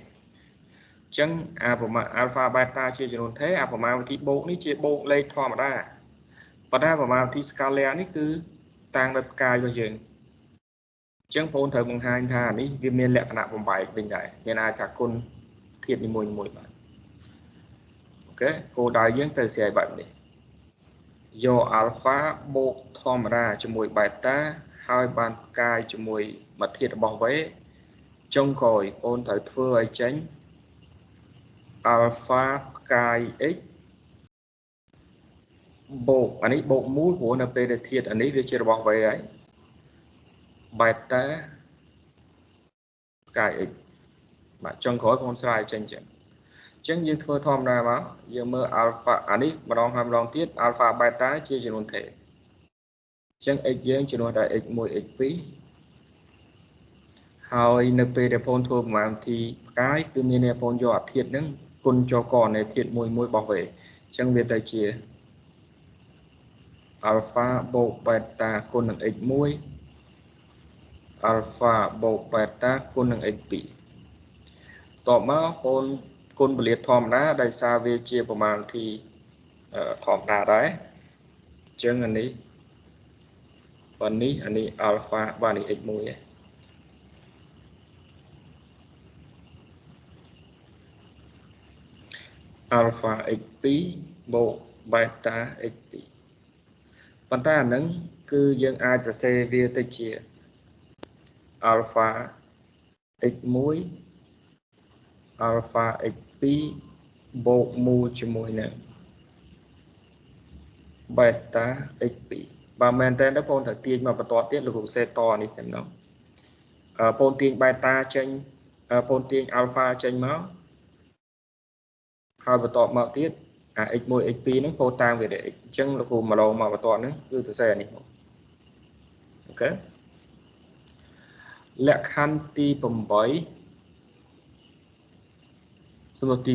ញ្ចឹងអាប្រមាណ alpha beta ជាចំនួនថេរអាប្រមាណវិធីបូកនេះជាបូកលេខធម្មតាប៉ុន្តែប្រមាណវិធី scalar នេះគឺតាំងដោយផ្កាយរបស់យើងអញ្ចឹងបងត្រូវបង្ហាញថានេះវាមានលក្ខណៈបំបែកវិញដែរមានអាចថាគុណធាតុនីមួយៗបាទអូខេគោលដៅយើងទៅស្រាយបែបនេះយក alpha បូកធម្មតាជាមួយ beta ហើយបានផ្កាយជាមួយមួយធាតុរបស់ v ចុងក្រោយបងត្រូវធ្វើឲ្យចេញ alpha ផ្កាយ x បូកអានេះបូកមូលព្រោះនៅពេលដែលធាតុអានេះវាជារបស់ v ហើយ beta ផ្កាយ x បាទចុងក្រោយបងស្រាយចេញចឹងអញ្ចឹងយើងធ្វើធម្មតាមកយើងមើល alpha អានេះម្ដងហើយម្ដងទៀត alpha beta ជាចំនួនថេរអញ្ចឹង x យើងចំនួនតែ x1 x2 ហើយនៅពេលដែលបងធ្វើប្រមាណវិធីផ្កាយគឺមានន័យបងយកអាធាតុហ្នឹងគុណចូលកនៃធាតុមួយរបស់វាអញ្ចឹងវាទៅជា alpha បូក beta គុណនឹង x1 alpha បូក beta គុណនឹង x2 តបមកបងគុណពលាតធម្មតាដោយសារវាជាប្រមាណវិធីធម្មតាដែរអញ្ចឹងអានេះអានេះ alpha បាទនេះ x1 ឯងalpha x2 បូក beta x2 ប៉ុន្តែអាហ្នឹងគឺយើងអាចសរសេរវាទៅជា alpha x1 alpha x2 បូកមូលជាមួយនឹង beta x2 បើមែនតើបងត្រូវទាញមកបន្តទៀតលោកគ្រូសេតនេះតែម្ដងបងទាញ beta ចេញបងទាញ alpha ចេញមកហើយបន្តមកទៀតអា x1 x2 ហ្នឹងពោលតាមវាដែរ x អញ្ចឹងលោកគ្រូមកឡងមកបន្តហ្នឹងគឺសរសេរអានេះមកអូខេលក្ខខណ្ឌទី8សំណួរទី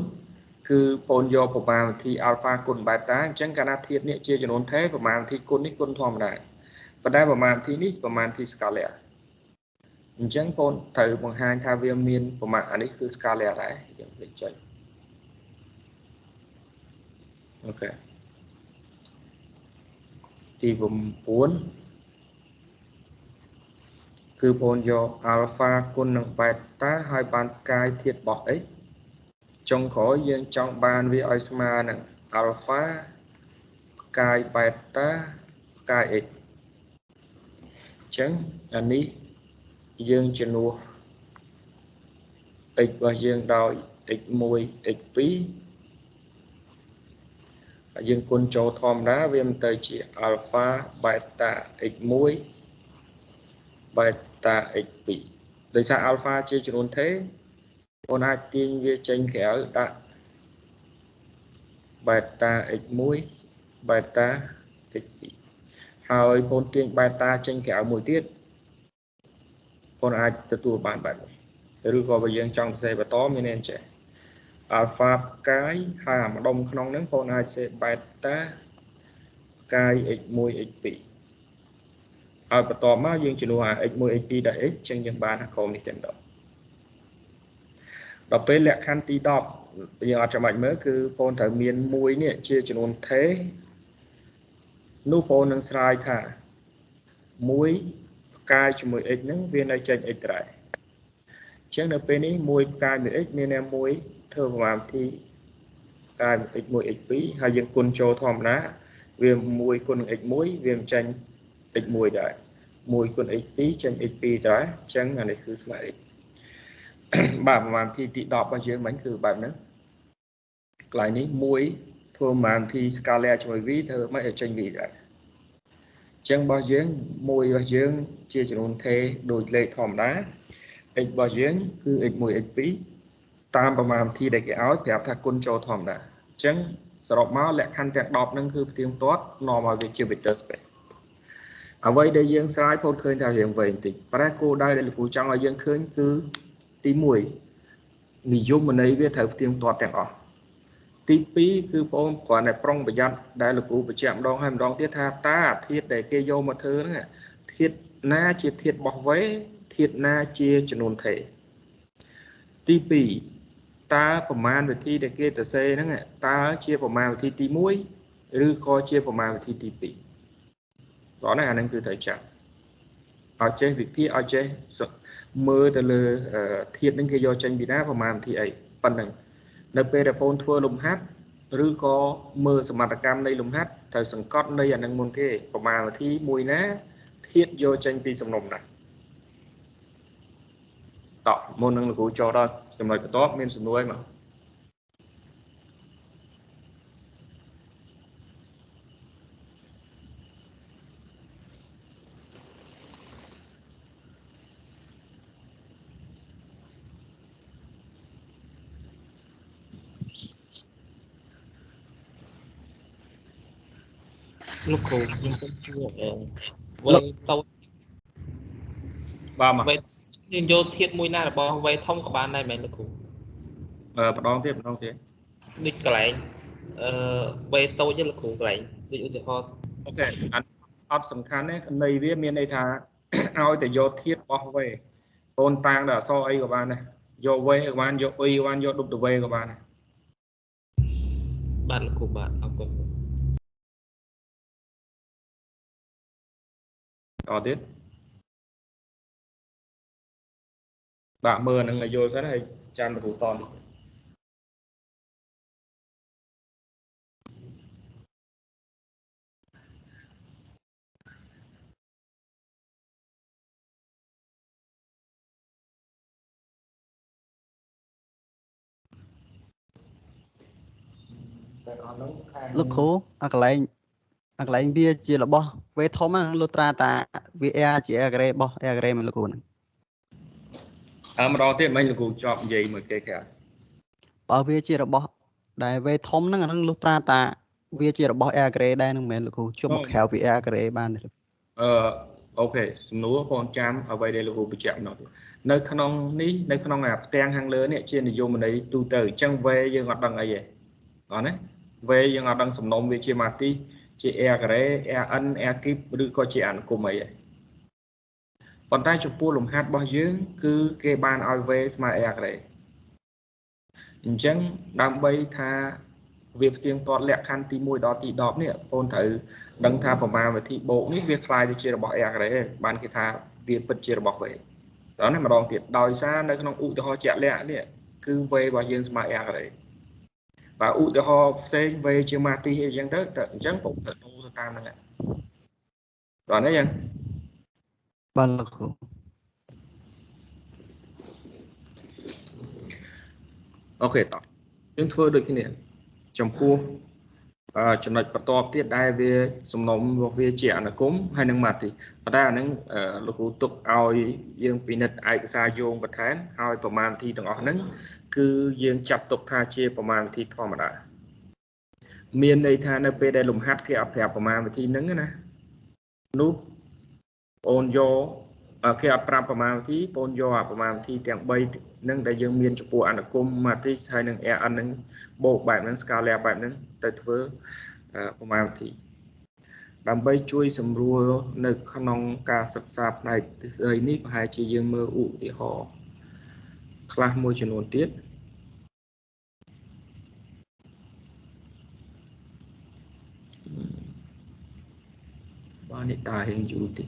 9គឺបងយកប្រមាណវិធី alpha គុណ beta អញ្ចឹងកាលណាធាតុនេះជាចំនួនថេរប្រមាណវិធីគុណនេះគុណធម្មតាប៉ុន្តែប្រមាណវិធីនេះប្រមាណវិធី scalar អញ្ចឹងបងត្រូវបង្ហាញថាវាមានប្រមាណអានេះគឺ scalar ដែរយើងភ្លេចចុចអូខេទី9គឺបងយក alpha គុណនឹង beta ហើយបានផ្កាយធាតុរបស់ x ចុងក្រោយយើងចង់បានវាឲ្យស្មើនឹង alpha ផ្កាយ beta ផ្កាយ x អញ្ចឹងអានេះយើងជំនួស x របស់យើងដោយ x1 x2 យើងគុណចូលធម្មតាវាមិនទៅជា alpha beta x1 beta x2 ដោយសារ alpha ជាចំនួនថេរបងអាចទាញវាចេញក្រៅដាក់ beta x1 beta x2 ហើយបងទាញ beta ចេញក្រៅមួយទៀតបងអាចទទួលបានបែបនេះឬក៏បើយើងចង់សរសេរបន្តមានន័យអញ្ចឹង alpha ផ្កាយហើយអាម្ដុំក្នុងហ្នឹងបងអាចសេ beta ផ្កាយ x1 x2 ហើយបន្តមកយើងជំនួសអា x1 x2 ដល់ x ចឹងយើងបានក្រុមនេះតែម្ដងដល់ពេលលក្ខខណ្ឌទី10យើងអត់ចាំបាច់មើលគឺបងត្រូវមាន1នេះជាចំនួនថេរនោះបងនឹងស្រាយថា1ផ្កាយជាមួយ x ហ្នឹងវានៅចេញ x ដែរអញ្ចឹងនៅពេលនេះ1ផ្កាយមួយ x មានតែ1ធ្វើប្រមាណវិធីផ្កាយ x1 x2 ហើយយើងគុណចូលធម្មតាវា1គុណនឹង x1 វាមិនចេញ x1 ដែរ1គុណ x2 ចេញ x2 ដែរអញ្ចឹងអានេះគឺស្មើ x បាទប្រមាណវិធីទី10របស់យើងមិញគឺបែបហ្នឹងកន្លែងនេះ1ធ្វើប្រមាណវិធី scalar ជាមួយ v ធ្វើមកឲ្យចេញ v ដែរ chân bao dương mùi bao dương chia cho nôn thê đổi lệ thòm đá x bao dương cứ x mùi x phí tamประมาณที่ได้แก่เอาแบบถ้าคุณโจทอมนะจังสรุปมาและขั้นแต่ดอกนั่นคือเพียงตัว normal vector space เอาไว้ได้ยังสไลด์พอเคยจะเห็นไว้ติประเด็นกูได้เลยกูจังเอายังเคยคือตีมวยนิยมมันในเวทเพียงตัวแต่งออกตีปีคือผมก่อนในปรองประหยัดได้เลยกูไปแจมดองให้มันดองเทียท่าตาเทียดได้เกยโยมาเธอเนี่ยเทียดหน้าเจียเทียดบอกไว้เทียดหน้าเจียจำนวนเทตีปีตาประมาณวิธีเด็กเกตเซนั่นแหละตาเชียประมาณวิธีตีมวยหรือคอเชียประมาณวิธีตีปีđó này anh cứ thấy chặt ở trên việc phía ở trên mưa từ lừa thiệt đến khi do tranh bị đá vào màn thì ấy phần này nơi pe đã phun thua lùng hát rư có mưa sầm mặt cam đây lùng hát thời sừng cót đây anh đang muốn cái vào màn thì mùi ná thiệt do tranh bị sầm nồng này tọ môn năng lực của cho đó cho mời cái top men sầm nuôi mà lúc khổ nhưng sẽ chưa vậy tàu ba mà vậy nhưng vô thiết mũi na là bao vậy thông của bạn này mày lúc khổ đón tiếp đi cái lại vậy tàu rất là khổ cái đi uống cho ok anh ọtสำคัญเนี่ยในเวียมีในทางเอาแต่โยเทียบออกเวโอนตังเดอซอไอกับบ้านนะโยเวกับบ้านโยไอกับบ้านโยดุบตัวเวกับบ้าน bạn là của bạn học cònต่อtiếp bạn mơ năng là vô sẽ hay chan được tòn lúc khổ ác lại bia chỉ là bo về thom á lúc ra ta vì e chỉ e gre bo e gre mình lúc này mà đó tiếp mấy là cuộc chọn gì mà kể cả bảo về chỉ là bo đại về thom nó lúc ra ta về chỉ là bo e gre đây nó mình lúc chụp một khéo vì e gre ban ok núa con cham ở đây là cuộc bị chạm nó nơi khăn ông ní nơi khăn ông à ten hàng lớn này trên thì vô mình đấy tu từ chân về giờ ngọt đằng ấy vậy còn đấy về giờ ngọt đằng sầm nôm về chia mặt đi chị e gre e ăn e kíp đưa coi chị ăn cùng ấy còn tay chụp pua lồng hạt bao nhiêu cứ cái bàn ao về mà e gre chẳng đam bay tha việc tiếng toàn lẹ khăn tí mùi đó tí đọp nè ôn thử đăng tha vào mà thì bộ những việc khai thì chia được bỏ ạc đấy ban cái tha việc bật chia được bỏ về đó này mà đòn tiệt đòi xa nơi không ụ cho họ chạy lẹ nè cứ về bao nhiêu mà ạc đấy và ụ cho họ sẽ về chưa mà tí hay chẳng tới chẳng cũng thật nô tam này đó đấy anh ban lúc khổ okต่อយើងធ្វើដូចគ្នាចំពោះចំណុចបន្តទៀតដែរវាសំណុំរបស់វាជាអនុគមហើយនឹងម៉ាទីប៉ុន្តែអានឹងលោកគ្រូទុកឲ្យយើងពិនិត្យឯកសារយោងបន្ថែមហើយប្រមាណវិធីទាំងអស់ហ្នឹងគឺយើងចាប់ទុកថាជាប្រមាណវិធីធម្មតាមានន័យថានៅពេលដែលលំហាត់គេអត់ប្រាប់ប្រមាណវិធីហ្នឹងណានោះអូនយកគេអត់ប្រាប់ប្រមាណវិធីបងយកប្រមាណវិធីទាំង3នឹងដែលយើងមានចំពោះអនុគម matrix ហើយនឹង AN នឹងបូកបែបហ្នឹង scala បែបហ្នឹងទៅធ្វើប្រមាណវិធីដើម្បីជួយសម្រួលនៅក្នុងការសិក្សាផ្នែកទ្រឹស្ដីនេះប្រហែលជាយើងមើលឧទាហរណ៍ខ្លះមួយចំនួនទៀតបាននេះតារៀងយូរតិច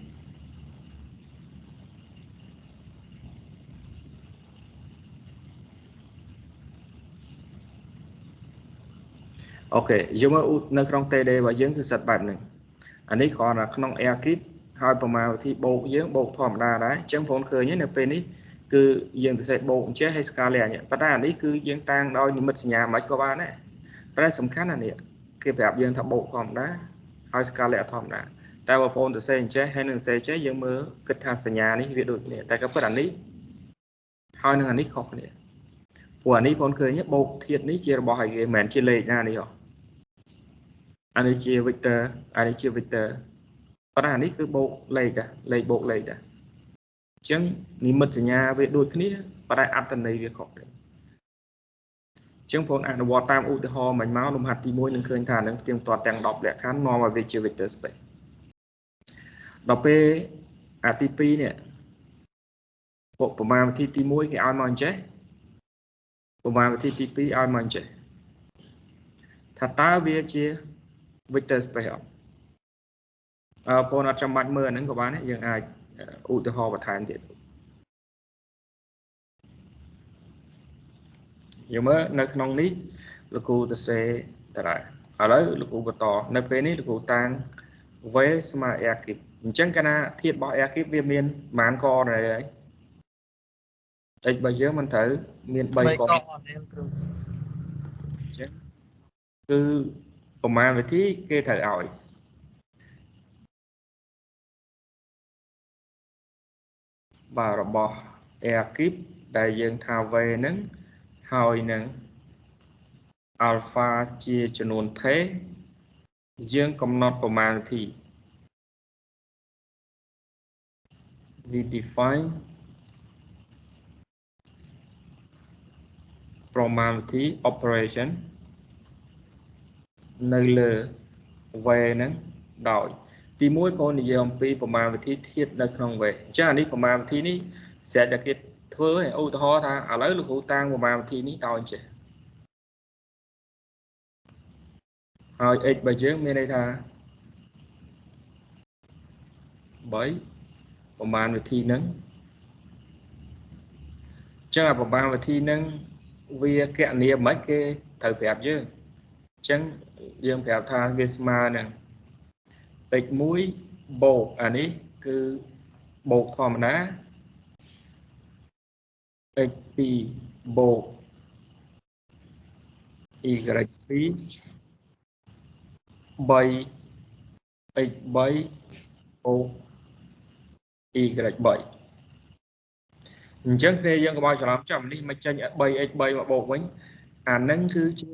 អូខេយើងមើលនៅក្នុង TD របស់យើងគឺសិតបែបហ្នឹងអានេះគ្រាន់តែក្នុង air kit ហើយប្រមាណវិធីបូកយើងបូកធម្មតាដែរអញ្ចឹងបងឃើញនៅពេលនេះគឺយើងទៅសេបូកអញ្ចឹងឲ្យ scala អញ្ចឹងប៉ុន្តែអានេះគឺយើងតាំងដោយនិមិត្តសញ្ញាមិនក៏បានដែរតែសំខាន់អានេះគេប្រាប់យើងថាបូកធម្មតាហើយ scala ធម្មតា តែបងប្អូនទៅសេអញ្ចេះហើយនឹងសេចេះយើងមើលគិតថាសញ្ញានេះវាដូចគ្នាតែក៏ពិតអានេះហើយនឹងអានេះខុសគ្នាព្រោះអានេះបងឃើញបូកធាតុនេះជារបស់ឲ្យគេមិនមែនជាលេខណានេះហ៎អានេះជា vector អានេះជា vector ប៉ុន្តែអានេះគឺបូកលេខដែរលេខបូកលេខដែរអញ្ចឹងនិមិត្តសញ្ញាវាដូចគ្នាប៉ុន្តែអត្ថន័យវាខុសគ្នាអញ្ចឹងបងអនុវត្តតាមឧទាហរណ៍មិញមកលំហាត់ទី1នឹងឃើញថានឹងផ្ទៀងផ្ទាត់ទាំង10លក្ខខណ្ឌនាំឲ្យវាជា vector space ដល់ពេលអាទី2នេះប្រមាណវិធីទី1គេឲ្យមកអញ្ចេះប្រមាណវិធីទី2ឲ្យមកអញ្ចេះថាតើវាជា vector space អត់បងអត់ចាំបាច់មើលហ្នឹងក៏បានដែរយើងអាចឧទាហរណ៍បន្ថែមទៀតយើងមើលនៅក្នុងនេះលោកគ្រូទៅសេតដែរឥឡូវលោកគ្រូបន្តនៅពេលនេះលោកគ្រូតាំង v ស្មើ r kip អញ្ចឹងកាលណាធាតុរបស់ r kip វាមានប៉ុន្មានកដែរហើយ x របស់យើងមិនត្រូវមាន3កអញ្ចឹងគឺប្រមាណវិធីគេត្រូវឲ្យបាទរបស់ r kip ដែលយើងថា v ហ្នឹងហើយនឹង alpha ជាចំនួនថេយើងកំណត់ប្រមាណវិធី we define ប្រមាណវិធី operation នៅលើ v ហ្នឹងដោយទី1បងនិយាយអំពីប្រមាណវិធីធាតុនៅក្នុង v អញ្ចឹងអានេះប្រមាណវិធីនេះស្រេចតែគេធ្វើឲ្យឧទាហរណ៍ថាឥឡូវលោកគ្រូតាំងប្រមាណវិធីនេះដោយអញ្ចឹងហើយ x របស់យើងមានន័យថា3ប្រមាណវិធីហ្នឹងអញ្ចឹងអាប្រមាណវិធីហ្នឹងវាគណនាមិនគេត្រូវប្រាប់យើងអញ្ចឹងយើងប្រាប់ថាវាស្មើនឹង x1 បូកអានេះគឺបូកធម្មតា x2 បូក y2 3x3 បូក y3 អញ្ចឹងគ្នាយើងកុំឲ្យច្រឡំចាំនេះមកចេញ 3x3 មកបូកវិញអានឹងគឺជា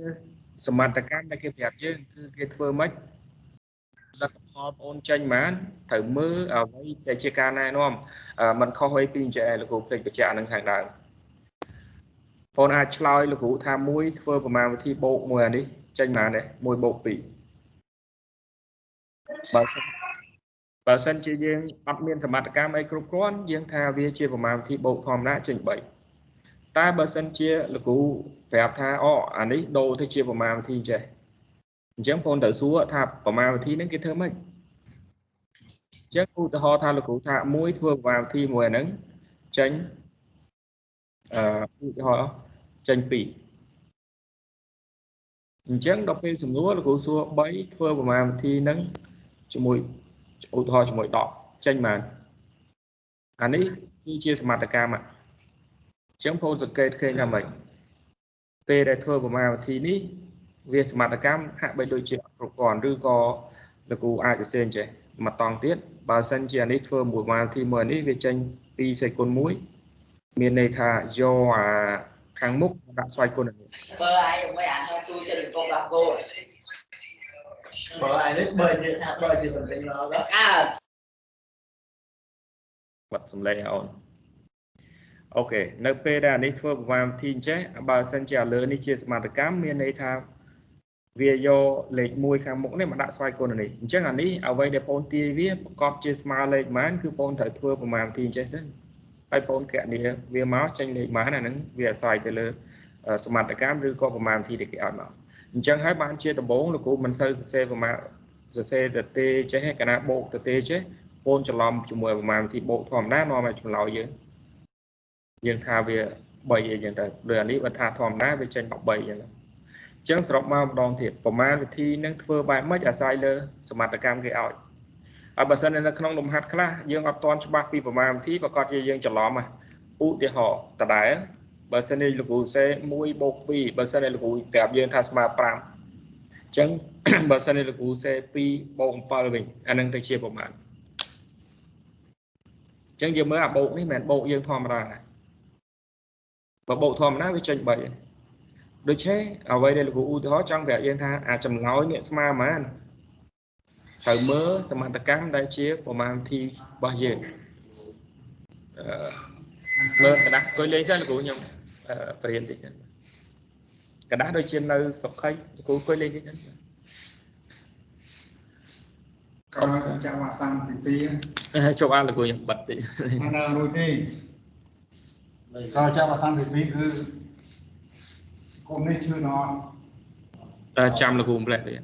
សមត្ថកម្មដែលគេប្រាប់យើងគឺគេធ្វើម៉េចលទ្ធផលបងអូនចេញបានត្រូវមើលអ្វីដែលជាការណែនាំมันខុសអីពីអញ្ចឹងលោកគ្រូភ្លេចបញ្ជាក់នឹងខាងដើមបងអាចឆ្លើយលោកគ្រូថា1ធ្វើប្រមាណវិធីបូកមួយអានេះចេញបានដែរ1បូក2បើសិនជាយើងអត់មានសមត្ថកម្មអីគ្រប់គ្រាន់យើងថាវាជាប្រមាណវិធីបូកធម្មតាចេញ3តែបើសិនជាលោកគ្រូប្រាប់ថាអូអានេះដូរទៅជាប្រមាណវិធីចេះអញ្ចឹងបងត្រូវសួរថាប្រមាណវិធីហ្នឹងគេធ្វើម៉េចអញ្ចឹងឧទាហរណ៍ថាលោកគ្រូថា1ធ្វើប្រមាណវិធីមួយអាហ្នឹងចេញឧទាហរណ៍ចេញ2អញ្ចឹងដល់ពេលសំណួរលោកគ្រូសួរ3ធ្វើប្រមាណវិធីហ្នឹងជាមួយឧទាហរណ៍ជាមួយ10ចេញបានអានេះគឺជាសមត្ថកម្មអញ្ចឹងបងសង្កេតឃើញថាម៉េចពេលដែលធ្វើប្រមាណវិធីនេះវាសមត្ថកម្មហាក់បីដូចជាគ្រប់គ្រាន់ឬក៏លោកគ្រូអាចទៅសេអញ្ចេះមកតង់ទៀតបើសិនជាអានេះធ្វើមួយប្រមាណវិធីមួយនេះវាចេញ2សេគុណ1មានន័យថាយកអាខាងមុខដាក់ស្វ័យគុណនេះបើអាយមិនអានថាជួយទៅកុំដាក់គោបើអានេះបើជាសំឡេងមកបាត់សំឡេងអូនអូខេនៅពេលដែលអានេះធ្វើប្រមាណវិធីអញ្ចឹងបើសិនជាលើនេះជាសមត្ថកម្មមានន័យថាវាយកលេខ1ខាងមុខនេះមកដាក់ស្វ័យគុណនេះអញ្ចឹងអានេះអ្វីដែលបងទាយវាប្រកបជាស្មើលេខប៉ុន្មានគឺបងត្រូវធ្វើប្រមាណវិធីអញ្ចឹងសិនហើយបងកណនីវាមកចេញលេខប៉ុន្មានអាហ្នឹងវាអាស្រ័យទៅលើសមត្ថកម្មឬក៏ប្រមាណវិធីដែលគេឲ្យមកអញ្ចឹងហើយបានជាដំបូងលោកគ្រូមិនសូវសរសេរប្រមាណសរសេរទៅទេចេះកាលណាបូកទៅទេចេះបងច្រឡំជាមួយប្រមាណវិធីបូកធម្មតានាំឲ្យចម្លើយយើងថាវា3អីចឹងទៅដូចអានេះបើថាធម្មតាវាចេញ13ចឹងអញ្ចឹងសរុបមកម្ដងទៀតប្រមាណវិធីនឹងធ្វើបែបម៉េចអាស្រ័យលើសមត្ថកម្មគេឲ្យហើយបើសិននៅក្នុងលំហាត់ខ្លះយើងអត់ទាន់ច្បាស់ពីប្រមាណវិធីប្រកាសជាយើងច្រឡំឧទាហរណ៍ដដែលបើសិននេះលោកគ្រូសេ1បូក2បើសិននេះលោកគ្រូប្រាប់យើងថាស្មើ5អញ្ ចឹង បើសិនជាលោកគ្រូសេ2បូក7វិញអានឹងទៅជាប្រមាណចឹងយើងមើលអាបូកនេះមិនមែនបូកយើងធម្មតាបើបូកធម្មតាវាចេញ3ដូច្នេះអ្វីដែលលោកគ្រូឧទាហរណ៍ចង់ប្រាប់យើងថាអាចម្លើយនេះស្មើប៉ុន្មានត្រូវមើលសមត្ថកម្មដែលជាប្រមាណទីរបស់យើងមើលกระดาษអង្គុយលេងសិនលោកគ្រូខ្ញុំបរៀនតិចกระดาษដូចជានៅសុខិលោកគ្រូអង្គុយលេងតិចក៏ចាំអាសាំទី2ជប់អានលោកគ្រូខ្ញុំបិទតិចអានរួចទេក៏ចាំអាសាំទី2គឺកុំនេះឈឺណតែចាំលោកគ្រូម្លេះវិញ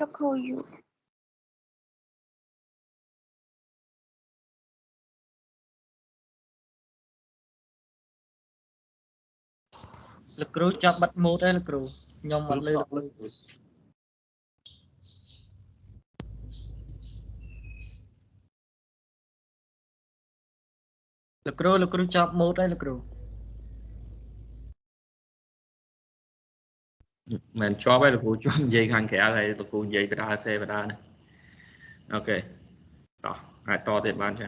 លោកគ្រូយូលោកគ្រូចាប់បិទម៉ូតហើយលោកគ្រូខ្ញុំអត់លឺលោកគ្រូចាប់ម៉ូតហើយលោកគ្រូមិនជាប់ទេលោកគ្រូជាប់និយាយខាងក្រៅហើយលោកគ្រូនិយាយបដាសេបដានេះអូខេតោះអាចតទៀតបានចា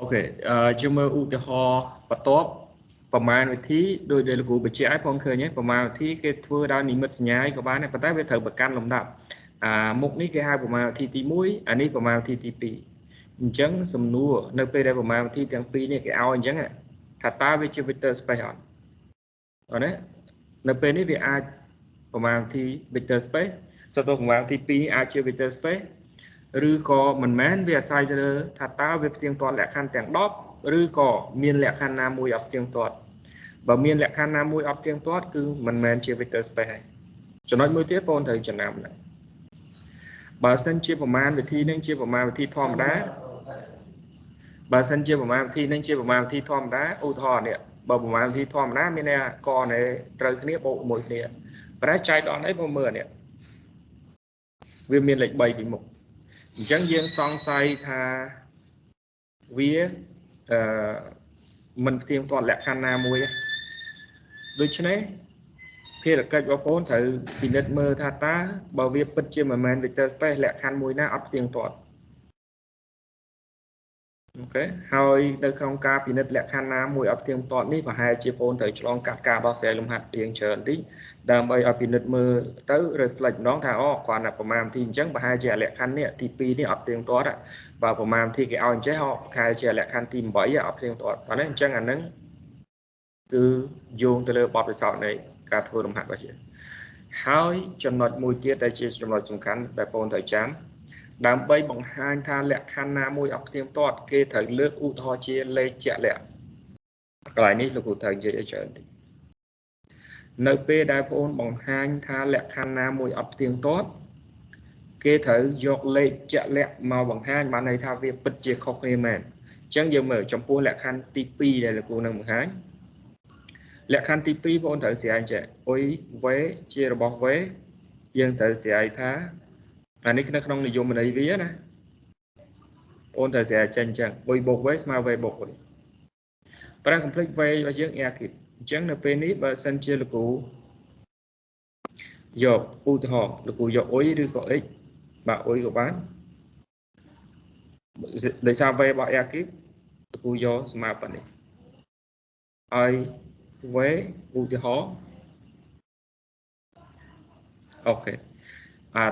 អូខេជឿមើលឧទាហរណ៍បន្ទាប់ប្រមាណវិធីដោយដែលលោកគ្រូបញ្ជាក់ឲ្យផងឃើញទេប្រមាណវិធីគេធ្វើដោយនិមិត្តសញ្ញាក៏បានដែរប៉ុន្តែវាត្រូវប្រកាន់លំដាប់មុខនេះគេហៅប្រមាណវិធីទី1អានេះប្រមាណវិធីទី2អញ្ចឹងសំណួរនៅពេលដែលប្រមាណវិធីទាំងពីរនេះគេឲ្យអញ្ចឹងថាតើវាជា vector space អត់ណានៅពេលនេះវាអាចប្រមាណវិធី vector space សត្វប្រមាណវិធី2អាចជា vector space ឬក៏មិនមែនវាអាស្រ័យទៅលើថាតើវាផ្ទៀងផ្ទាត់លក្ខខណ្ឌទាំង10ឬក៏មានលក្ខខណ្ឌណាមួយអត់ផ្ទៀងផ្ទាត់បើមានលក្ខខណ្ឌណាមួយអត់ផ្ទៀងផ្ទាត់គឺមិនមែនជា vector space ហើយចំណុចមួយទៀតបងត្រូវចំណាំដែរបើសិនជាប្រមាណវិធីនឹងជាប្រមាណវិធីធម្មតាបើសិនជាប្រមាណវិធីនឹងជាប្រមាណវិធីធម្មតាឧទាហរណ៍នេះបើប្រមាណវិធីធម្មតាមានអ្នកកនេះត្រូវគ្នាបូកមួយគ្នាប៉ុន្តែចែកដល់នេះបងមើលនេះវាមានលេខ3ពីមុខអញ្ចឹងយើងសង្ស័យថាវាមិនផ្ទៀងផ្ទាត់លក្ខខណ្ឌណាមួយដូច្នេះ ភារកិច្ចបងប្អូនត្រូវពិនិត្យមើលថាតើបើវាពិតជាមិនមែន vector space លក្ខខណ្ឌមួយណាអត់ផ្ទៀងទាត់អូខេហើយនៅក្នុងការពិនិត្យលក្ខខណ្ឌណាមួយអត់ផ្ទៀងទាត់នេះប្រហែលជាបងប្អូនត្រូវឆ្លងកាត់ការដោះស្រាយលំហាត់រៀងច្រើនតិចដើម្បីឲ្យពិនិត្យមើលទៅ reflect ម្ដងថាអូគ្រាន់តែប្រមាណទីអញ្ចឹងប្រហែលជាលក្ខខណ្ឌនេះទី2នេះអត់ផ្ទៀងទាត់បើប្រមាណទីគេឲ្យអញ្ចេះប្រហែលជាលក្ខខណ្ឌទី8អត់ផ្ទៀងទាត់បាទអញ្ចឹងអាហ្នឹងគឺយោងទៅលើបទពិសោធន៍នៃការធ្វើលំហាត់របស់យើងហើយចំណុចមួយទៀតដែលជាចំណុចសំខាន់ដែលបងប្អូនត្រូវចាំដើម្បីបង្ហាញថាលក្ខខណ្ឌណាមួយអត់ផ្ទៀងទាត់គេត្រូវលើកឧទាហរណ៍ជាលេខជាក់លាក់កន្លែងនេះលោកគ្រូត្រូវនិយាយឲ្យច្រើនតិចនៅពេលដែលបងប្អូនបង្ហាញថាលក្ខខណ្ឌណាមួយអត់ផ្ទៀងទាត់គេត្រូវយកលេខជាក់លាក់មកបង្ហាញបានន័យថាវាពិតជាខុសគ្នាមែនអញ្ចឹងយើងមើលចំពោះលក្ខខណ្ឌទី2ដែលលោកគ្រូនឹងបង្ហាញលក្ខខណ្ឌទី2បងប្អូនត្រូវស្រ័យចេះអុយវេជារបស់វេយើងត្រូវស្រ័យថាអានេះនៅក្នុងនិយមន័យវាណាបងប្អូនត្រូវស្រ័យចេញអញ្ចឹងអុយបូកវេស្មើវេបូកអុយប្រាំកុំភ្លេចវេរបស់យើង air kit អញ្ចឹងនៅពេលនេះបើសិនជាលោកគ្រូយកឧទាហរណ៍លោកគ្រូយកអុយឬក៏ x បាទអុយក៏បានដោយសារវេរបស់ air kit លោកគ្រូយកស្មើប៉ុណ្នេះហើយវេឧទាហរណ៍អូខេ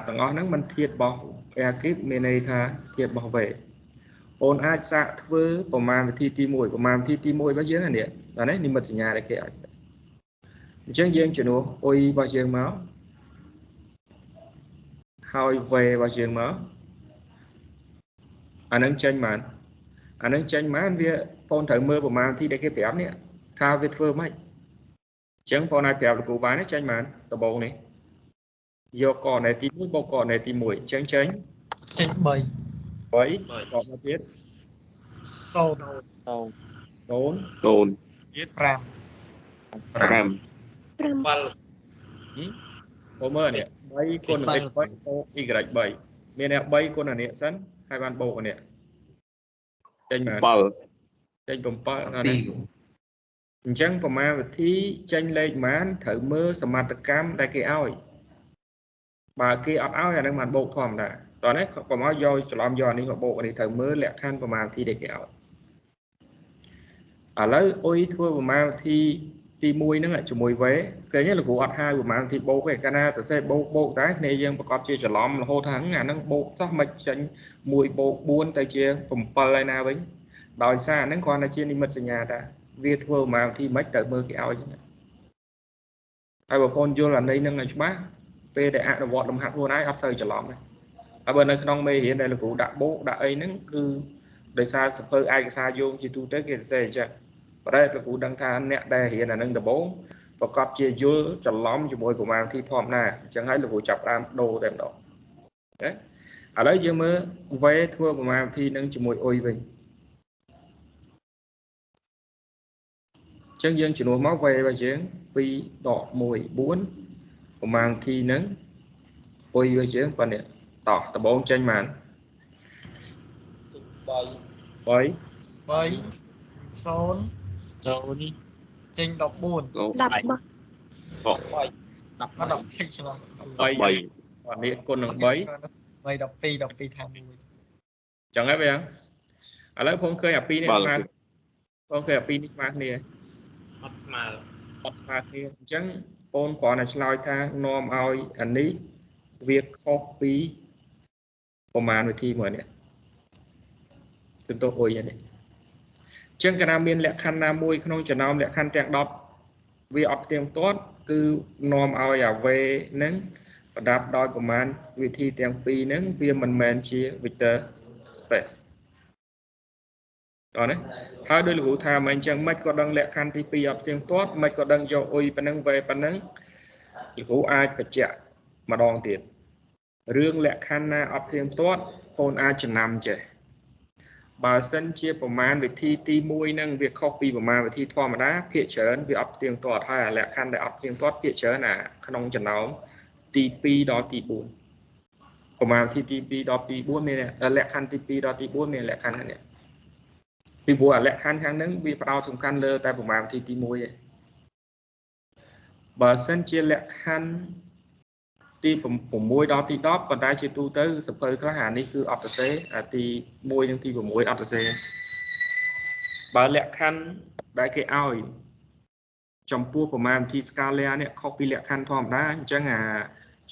ទាំងអស់ហ្នឹងមិនធៀបរបស់ air kit មានន័យថាធៀបរបស់វេអូនអាចសាកធ្វើប្រមាណវិធីទី1ប្រមាណវិធីទី1របស់យើងនេះបាទនេះនិមិត្តសញ្ញាដែលគេឲ្យអញ្ចឹងយើងជំនួសអុយរបស់យើងមកហើយវេរបស់យើងមកអានឹងចេញមកអានឹងចេញមកវាបងត្រូវមើលប្រមាណវិធីដែលគេប្រាប់នេះថាវាធ្វើម៉េចអញ្ចឹងបងអាចប្រាប់លោកគ្រូបានចេញមកដំបូងនេះយកកណែទី1បូកកណែទី1អញ្ចឹងចេញ3បកមកទៀត0ទៀត5 5បងមើលនេះ3គុណនឹង x 3បូក y 3មានអ្នក3គុណអានេះសិនហើយបានបូកអានេះចេញមកចេញ7អានេះអញ្ចឹងប្រមាណវិធីចេញលេខប៉ុន្មានត្រូវមើលសមត្ថកម្មដែលគេឲ្យបើគេអត់ឲ្យអានឹងបានបូកធម្មតាតោះនេះកុំឲ្យយកច្រឡំយកអានេះមកបូកអានេះត្រូវមើលលក្ខខណ្ឌប្រមាណវិធីដែលគេឲ្យឥឡូវអុយធ្វើប្រមាណវិធីទី1ហ្នឹងជាមួយវេឃើញទេលោកគ្រូអត់ហៅប្រមាណវិធីបូកទេកាលណាទៅសេបូកតែគ្នាយើងប្រកបជាច្រឡំរហូតថាអាហ្នឹងបូកសោះមិនចេញ1បូក4ទៅជា7ហើយណាវិញដោយសារអាហ្នឹងគ្រាន់តែជានិមិត្តសញ្ញាតាវាធ្វើប្រមាណវិធីមិនត្រូវមើលគេឲ្យចឹងហើយបងប្អូនយល់អានេះនឹងឲ្យច្បាស់ពេលដែលអនុវត្តលំហាត់ខ្លួនឯងអត់សូវច្រឡំទេហើយបើនៅក្នុងមេរៀនដែលលោកគ្រូដាក់បូកដាក់អីហ្នឹងគឺដោយសារសភៅឯកសារយោងជាទូទៅគេសរសេរអញ្ចឹងប្រហែលលោកគ្រូដឹងថាអ្នកដែលរៀនអានឹងដំបូងប្រកបជាយល់ច្រឡំជាមួយប្រមាណវិធីធម្មតាអញ្ចឹងហើយលោកគ្រូចាប់ផ្ដើមដូរតែម្ដងណាឥឡូវយើងមើលវេធ្វើប្រមាណវិធីនឹងជាមួយអុយវិញអញ្ចឹងយើងជំនួសមកវេរបស់យើង2ដក1 4ប្រមាណវិធីនឹងអុយរបស់យើងប៉ុណ្ណេះតោះដំបូងចេញបាន3 0ចេញ14 10នេះគុណនឹង3 12ថា1ចឹងហើយបងឥឡូវผมឃើញអា2នេះស្មើผมឃើញអា2នេះស្មើគ្នាអត់ស្មើគ្នាអញ្ចឹងបងគ្រាន់តែឆ្លើយថានាំឲ្យអានេះវាខុសពីប្រមាណវិធីមួយនេះសំទោសអុយនេះអញ្ចឹងកាលណាមានលក្ខខណ្ឌណាមួយក្នុងចំណោមលក្ខខណ្ឌទាំង10វាអត់ផ្ទៀងទាត់គឺនាំឲ្យអាវេនឹងប្រដាប់ដោយប្រមាណវិធីទាំងពីរហ្នឹងវាមិនមែនជា vector space តោះណាហើយដោយលោកគ្រូថាមិនអញ្ចឹងមិនក៏ដឹងលក្ខខណ្ឌទី2អត់ផ្ទៀងទាត់មិនក៏ដឹងយកអុយប៉ុណ្ណឹងវេប៉ុណ្ណឹងលោកគ្រូអាចបញ្ជាក់ម្ដងទៀតរឿងលក្ខខណ្ឌណាអត់ផ្ទៀងទាត់បងអាចចំណាំចេះបើសិនជាប្រមាណវិធីទី1ហ្នឹងវាខុសពីប្រមាណវិធីធម្មតាភាគច្រើនវាអត់ផ្ទៀងទាត់ហើយអាលក្ខខណ្ឌដែលអត់ផ្ទៀងទាត់ភាគច្រើនអាក្នុងចំណោមទី2ដល់ទី4ប្រមាណវិធីទី2ដល់ទី4មានលក្ខខណ្ឌទី2ដល់ទី4មានលក្ខខណ្ឌនេះពីព្រោះអាលក្ខខណ្ឌខាងហ្នឹងវាផ្ដោតសំខាន់លើតែប្រមាណវិធីទី1ឯង បើសិនជាលក្ខខណ្ឌទី6ដល់ទី10ប៉ុន្តែជាទូទៅសភៅខ្លះអានេះគឺអត់សរសេរអាទី1និងទី6អត់សរសេរបើលក្ខខណ្ឌដែលគេឲ្យចំពោះប្រមាណវិធី Scala នេះខុសពីលក្ខខណ្ឌធម្មតាអញ្ចឹងអា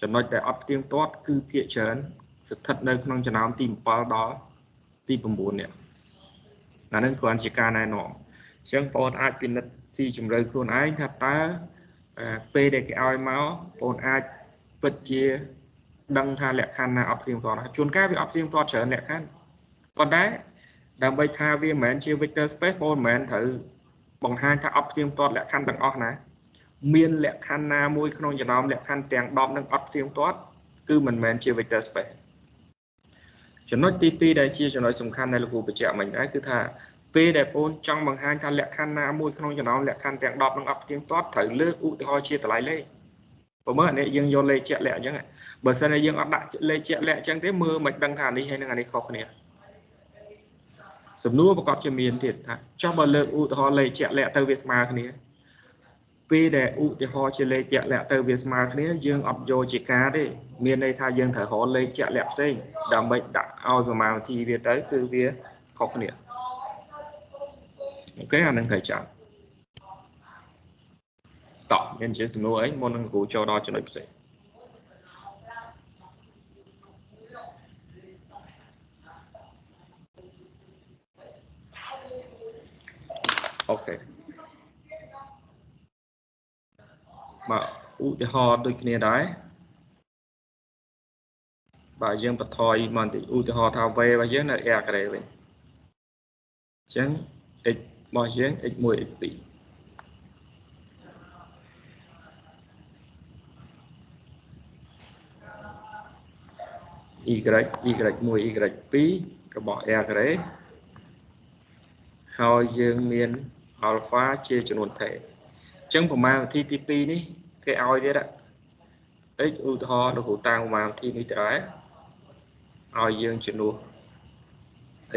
ចំណុចដែលអត់ផ្ទៀងទាត់គឺភាគច្រើនស្ថិតនៅក្នុងចំណោមទី7ដល់ទី9នេះអានឹងគ្រាន់ជាការណែនាំអញ្ចឹងបងអាចពិនិត្យស៊ីជម្រៅខ្លួនឯងថាតើពេលដែលគេឲ្យមកបងអាចពិតជាដឹងថាលក្ខខណ្ឌណាអត់ផ្ទៀងទាត់ជួនកាលវាអត់ផ្ទៀងទាត់ច្រើនលក្ខខណ្ឌប៉ុន្តែដើម្បីថាវាមិនមែនជា vector space បងមិនមែនត្រូវបង្ហាញថាអត់ផ្ទៀងទាត់លក្ខខណ្ឌទាំងអស់ណាមានលក្ខខណ្ឌណាមួយក្នុងចំណោមលក្ខខណ្ឌទាំង10នឹងអត់ផ្ទៀងទាត់គឺមិនមែនជា vector space ចំណុចទី2ដែលជាចំណុចសំខាន់ដែលលោកគ្រូបញ្ជាក់មិញដែរគឺថាពេលដែលបងចង់បង្ហាញថាលក្ខខណ្ឌណាមួយក្នុងចំណោមលក្ខខណ្ឌទាំង10នឹងអត់ផ្ទៀងទាត់ត្រូវលើកឧទាហរណ៍ជាតម្លៃលេខបើមើលអានេះយើងយកលេខជាក់លាក់អញ្ចឹងបើសិនជាយើងអត់ដាក់លេខជាក់លាក់អញ្ចឹងទេមើលមិនដឹងថានេះហើយនឹងអានេះខុសគ្នាសំណួរប្រកបជាមានទៀតថាចុះបើលើកឧទាហរណ៍លេខជាក់លាក់ទៅវាស្មើគ្នាពេលដែលឧទាហរណ៍ជាលេខជាក់លាក់ទៅវាស្មើគ្នាយើងអត់យកជាការទេមានន័យថាយើងត្រូវរកលេខជាក់លាក់ផ្សេងដើម្បីដាក់ឲ្យប្រមាណវិធីវាទៅគឺវាខុសគ្នាអូខេអានឹងត្រូវចាំតោះមានជាសំណួរអីមុននឹងគ្រូចូលដល់ចំណុចផ្សេងអូខេបាទឧទាហរណ៍ដូចគ្នាដែរបាទយើងបន្ថយមកបន្តិចឧទាហរណ៍ថា v របស់យើងនៅ a ការ៉េវិញអញ្ចឹង x របស់យើង x1 x2 y y1 y2 របស់ a ការ៉េហើយយើងមាន alpha ជាចំនួនថេរអញ្ចឹងប្រមាណវិធីទី2នេះគេឲ្យទៀតx ឧទាហរណ៍លោកគ្រូតាំងប្រមាណវិធីនេះទៅដែរឲ្យយើងជំនួស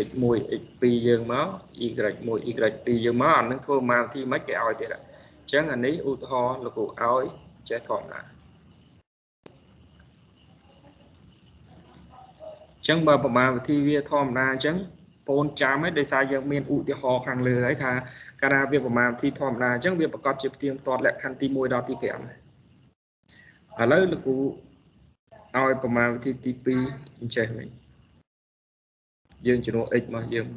x1 x2 យើងមក y1 y2 យើងមកអានឹងធ្វើប្រមាណវិធីមិនគេឲ្យទៀតអញ្ចឹងអានេះឧទាហរណ៍លោកគ្រូឲ្យចេះធម្មតាអញ្ចឹងបើប្រមាណវិធីវាធម្មតាអញ្ចឹងបងចាំឲ្យដោយសារយើងមានឧទាហរណ៍ខាងលើហើយថាកាលណាវាប្រមាណវិធីធម្មតាអញ្ចឹងវាប្រកបជាផ្ទៀងផ្ទាត់លក្ខខណ្ឌទី1ដល់ទី5ឥឡូវលោកគ្រូឲ្យប្រមាណវិធីទី2អញ្ចេះវិញយើងជំនួស x មកយើង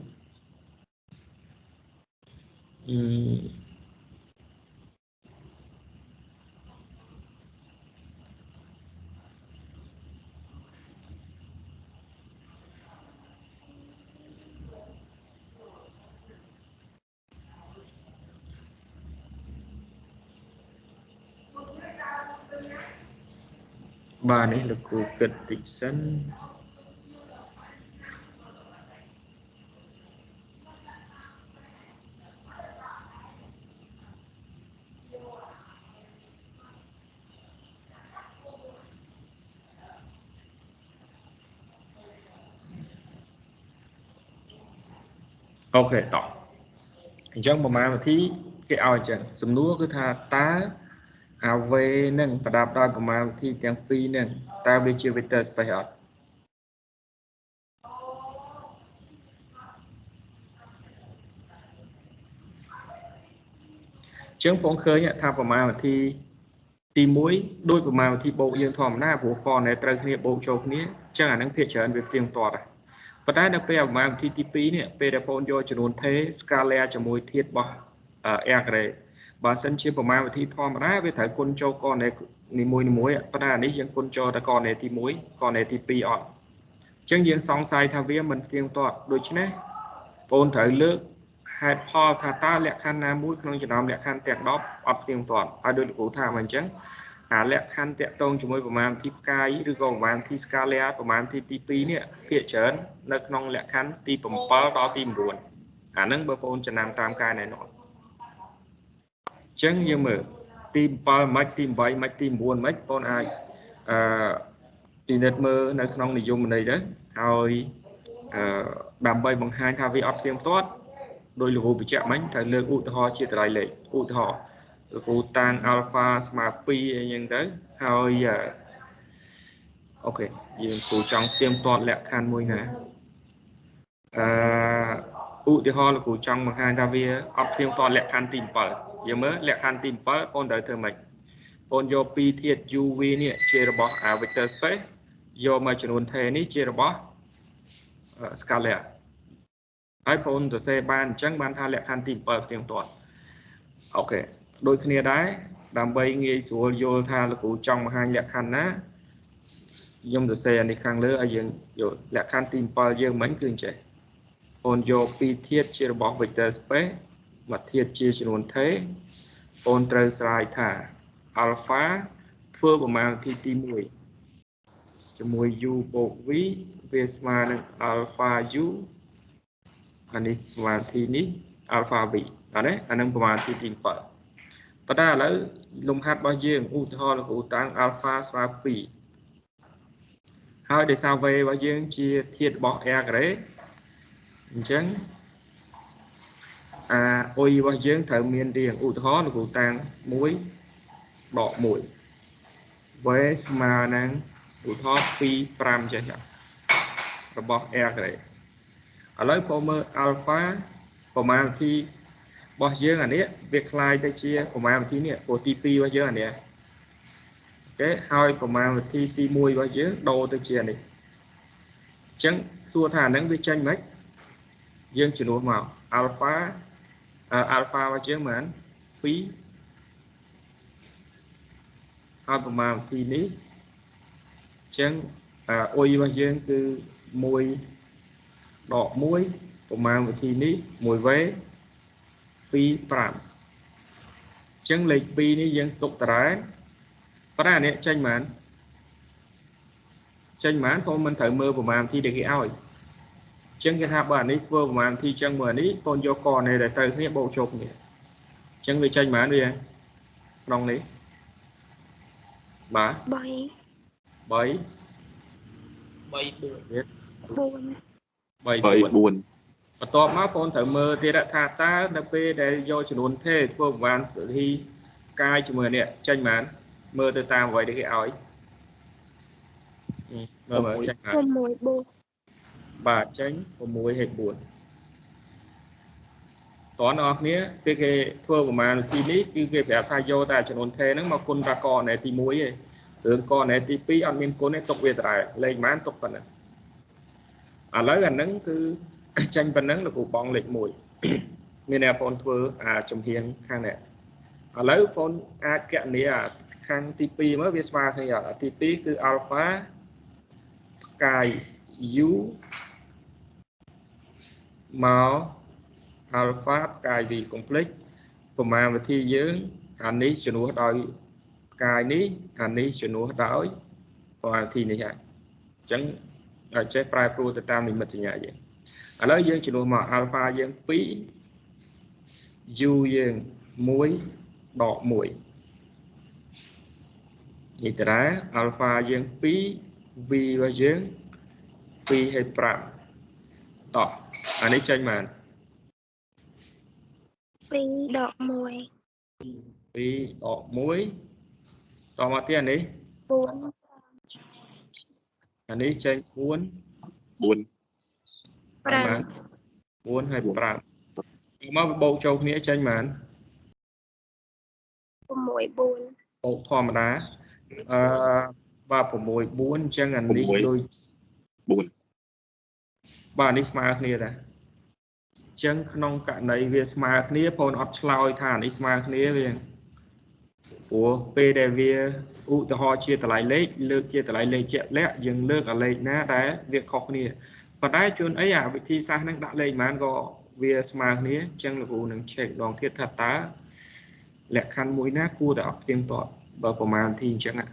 បាទនេះលោកគ្រូគិតតិចសិនអូខេតោះអញ្ចឹងប្រមាណវិធីគេឲ្យអញ្ចឹងសំណួរគឺថាតើអាវេនឹងប្រដាប់ដោយប្រមាណវិធីទាំងពីរនឹងតើវាជា vector space អត់ចឹងបងឃើញថាប្រមាណវិធីទី1ដោយប្រមាណវិធីបូកយើងធម្មតាព្រោះកណែត្រូវគ្នាបូកចូលគ្នាចឹងអានឹងភាគច្រើនវាផ្ទៀងផ្ទាត់ដែរប៉ុន្តែដល់ពេលប្រមាណវិធីទី2នេះពេលដែលបងយកចំនួនថេរ Scala ជាមួយធាតុរបស់ a ការ៉េបើសិនជាប្រមាណវិធីធម្មតាវាត្រូវគុណចូលកណែនីមួយប៉ុន្តែអានេះយើងគុណចូលតែកណែទី1កណែទី2អត់អញ្ចឹងយើងសង្ស័យថាវាមិនផ្ទៀងផ្ទាត់ដូច្នេះបងត្រូវលើកហេតុផលថាតើលក្ខខណ្ឌណាមួយក្នុងចំណោមលក្ខខណ្ឌទាំង10អត់ផ្ទៀងផ្ទាត់ហើយដោយលោកគ្រូថាមកអញ្ចឹងអាលក្ខខណ្ឌតាក់ទងជាមួយប្រមាណវិធីផ្កាយឬក៏ប្រមាណវិធី Scala ប្រមាណវិធីទី2នេះភាគច្រើននៅក្នុងលក្ខខណ្ឌទី7ដល់ទី9អាហ្នឹងបើបងចំណាំតាមការណែនាំអញ្ចឹងយើងមើលទី7មិនទី8មិនទី9មិនបងអាចពិនិត្យមើលនៅក្នុងនិយមន័យទៅហើយដើម្បីបង្ហាញថាវាអត់ផ្ទៀងផ្ទាត់ដោយលោកគ្រូបញ្ជាក់មិញត្រូវលើកឧទាហរណ៍ជាតម្លៃលេខឧទាហរណ៍ cú tan alpha smart pi như thế hơi ok dương cú trong tiêm toàn lẹ khăn môi nè ưu tiên ho là cú trong một hai Davi ấp tiêm toàn lẹ khăn tìm bờ giờ mới lẹ khăn tìm bờ con đợi thơ mình con do pi thiệt uv nè chia bỏ vector space do mà chuyển nguồn thế ní chia bỏ scalarไอ้พลตัวเซบานจังบานทาแหลกคันตีเปิดเตียงตัวโอเคโดยคะแนนได้ดำใบเงี้ยสัวโยธาละกูจังมาให้แหลกคันนะยมตัวเซในครั้งเลือยังโยแหลกคันตีเปิดยังเหมือนกันใช่พลโยปีเทียดเชื่อบอกเวกเตอร์สเปซมาเทียดเชื่อจำนวนเทพลเตอร์สไลด์ท่าอัลฟาเพื่อประมาณที่ตีมวยจมวยยูโบวีเวสมาหนึ่งอัลฟายูอันนี้ประมาณที่นี้อัลฟาบีอันนี้อันนั้นประมาณที่ตีเปิดตอนนั้นแล้วลมพัดบางอย่างอุทธรณ์อุตังอัลฟาสวาปีเขาได้สาวเวบางอย่างเชียเทียดบอกแอร์เลยจังโอ้ยบางอย่างเธอเมียนเดียงอุทธรณ์อุตังมุ้ยดอกมุ้ยเวสมานังอุทธรณ์ปีปรามใช่ไหมระบอกแอร์เลยอะไรพอมาอัลฟาประมาณที่บอกเยอะอันนี้เวกไลน์ได้เชียประมาณที่เนี่ยโปรตีปีว่าเยอะอันเนี้ยโอเคให้ประมาณที่ตีมวยว่าเยอะโดได้เชียนี่จังส่วนฐานนั้นวิจัยไหมยังจุดหัวมาอัลฟาว่าเยอะเหมือนปีให้ประมาณที่นี้จังโอ้ยว่าเยอะคือมวยดอกมุ้ยประมาณวิธีนี้มวยเว้ปีปรามจังเลยปีนี้ยังตกตรายเพราะเนี่ยtranh mãnพอมันถ่ายมือประมาณที่เด็กเอาจังcái tháp bảnนี้ประมาณที่จังเหมือนนี้con do con này để tới cái bộ chụp nàyจังเลยtranh mãn đi lòng này bà bảy buồnต่อมาพอถ่ายมือที่ระธาตาในปีได้ย่อจำนวนเทศพวกวันที่กายจมือเนี่ยtranh mãnมือตัวตามไว้ได้เอามือtranh mãn bà tránh của mùi hệ buồn toán ởนี้cái thua của màทีนี้คือcáiแบบพายโยแต่จำนวนเทนั้นมาคนตะกอนในทีมวยหรือก่อนในทีปีอันมีคนในตกเวทไรเลยมันตกปันแล้วอันนั้นคือtranhปันนั้นlà của bóng lệch mùi như này phone thua trong hiền khang này lấy phone kẹt này khang TP mới viết qua thì TPคือ alpha กาย u มา alpha กาย v complex ประมาณวิธียืนอันนี้จะนัวโดยกายนี้อันนี้จะนัวโดยประมาณที่นี้จังใช้ปลายโปรตามนี้มันจะอย่าง แล้วยังจะนัวมา alpha ยังปี u ยังมุ้ยดอกมุ้ยนี่แต่ละ alpha ยังปี v ว่ายังปีให้ปรับต่ออันนี้tranh mãnปีดอกมุ้ยต่อมาที่อันนี้อันนี้tranh buồn hay pram mà bộ châu nghĩa tranh mãn bộ thòm đá và mùi buồn chẳng ngàn đi đôi bà ní smart này là chẳng không cả này về smart này phone offline thả ní smart này về của PDV u cho họ chia lại lấy lược chia lại lấy chẹt lẽ dừng lược ở lấy ná đá việc khó này và đá chuyên ấy vị thi sang năng đã lấy mà có về smart này chẳng là vụ nâng chạy đòn thiết thật tá lẹ khăn mũi nát cua đã tiêm tọt và của màn thi chẳng ạ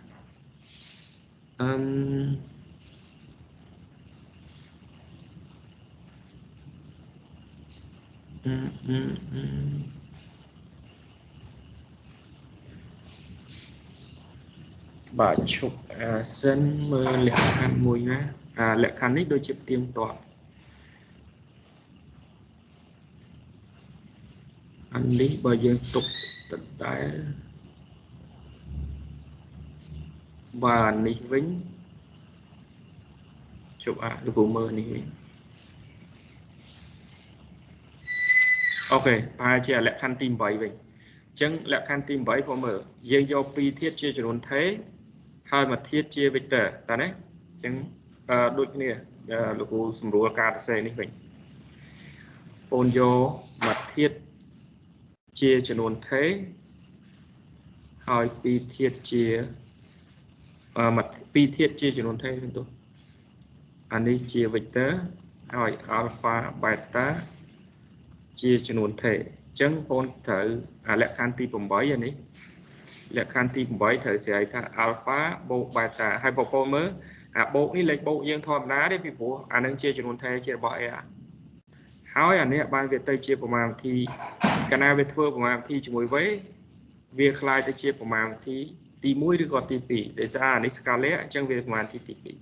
bà chụp sân mơ lẹ khăn mùi nát lẹ khăn ít đôi chụp tiêm tọt anh lý bà dân tục tại và ní vĩnh chụp được của mơ ní vĩnh ok bài chia lệ khăn tìm vậy vậy chẳng lệ khăn tìm vậy của mở dương do pi thiết chia cho thế hai mặt thiết chia vector ta đấy chẳng đôi kia được của sum rùa cả xe ní vậy ôn do mặt thiết chia cho thế hai pi thiết chia mặt pi thiết chia cho thế tôi anh đi chia vector hỏi alpha beta chia cho thể chân ôn thử lệ khăn tìm bấm bói vậy ní lệ khăn tìm bói thử sẽ thay alpha bộ beta hai bộ phô mới bộ ní lệch bộ dương thòm đá đấy vì bố nâng chia cho thể chia bói hỏi anh ấy ban việc tây chia của màm thì cái nào về thưa của màm thì chỉ mới với việc lại tây chia của màm thì tí mũi được gọi tí pì để ta ní scale chân việc màm thì tí pì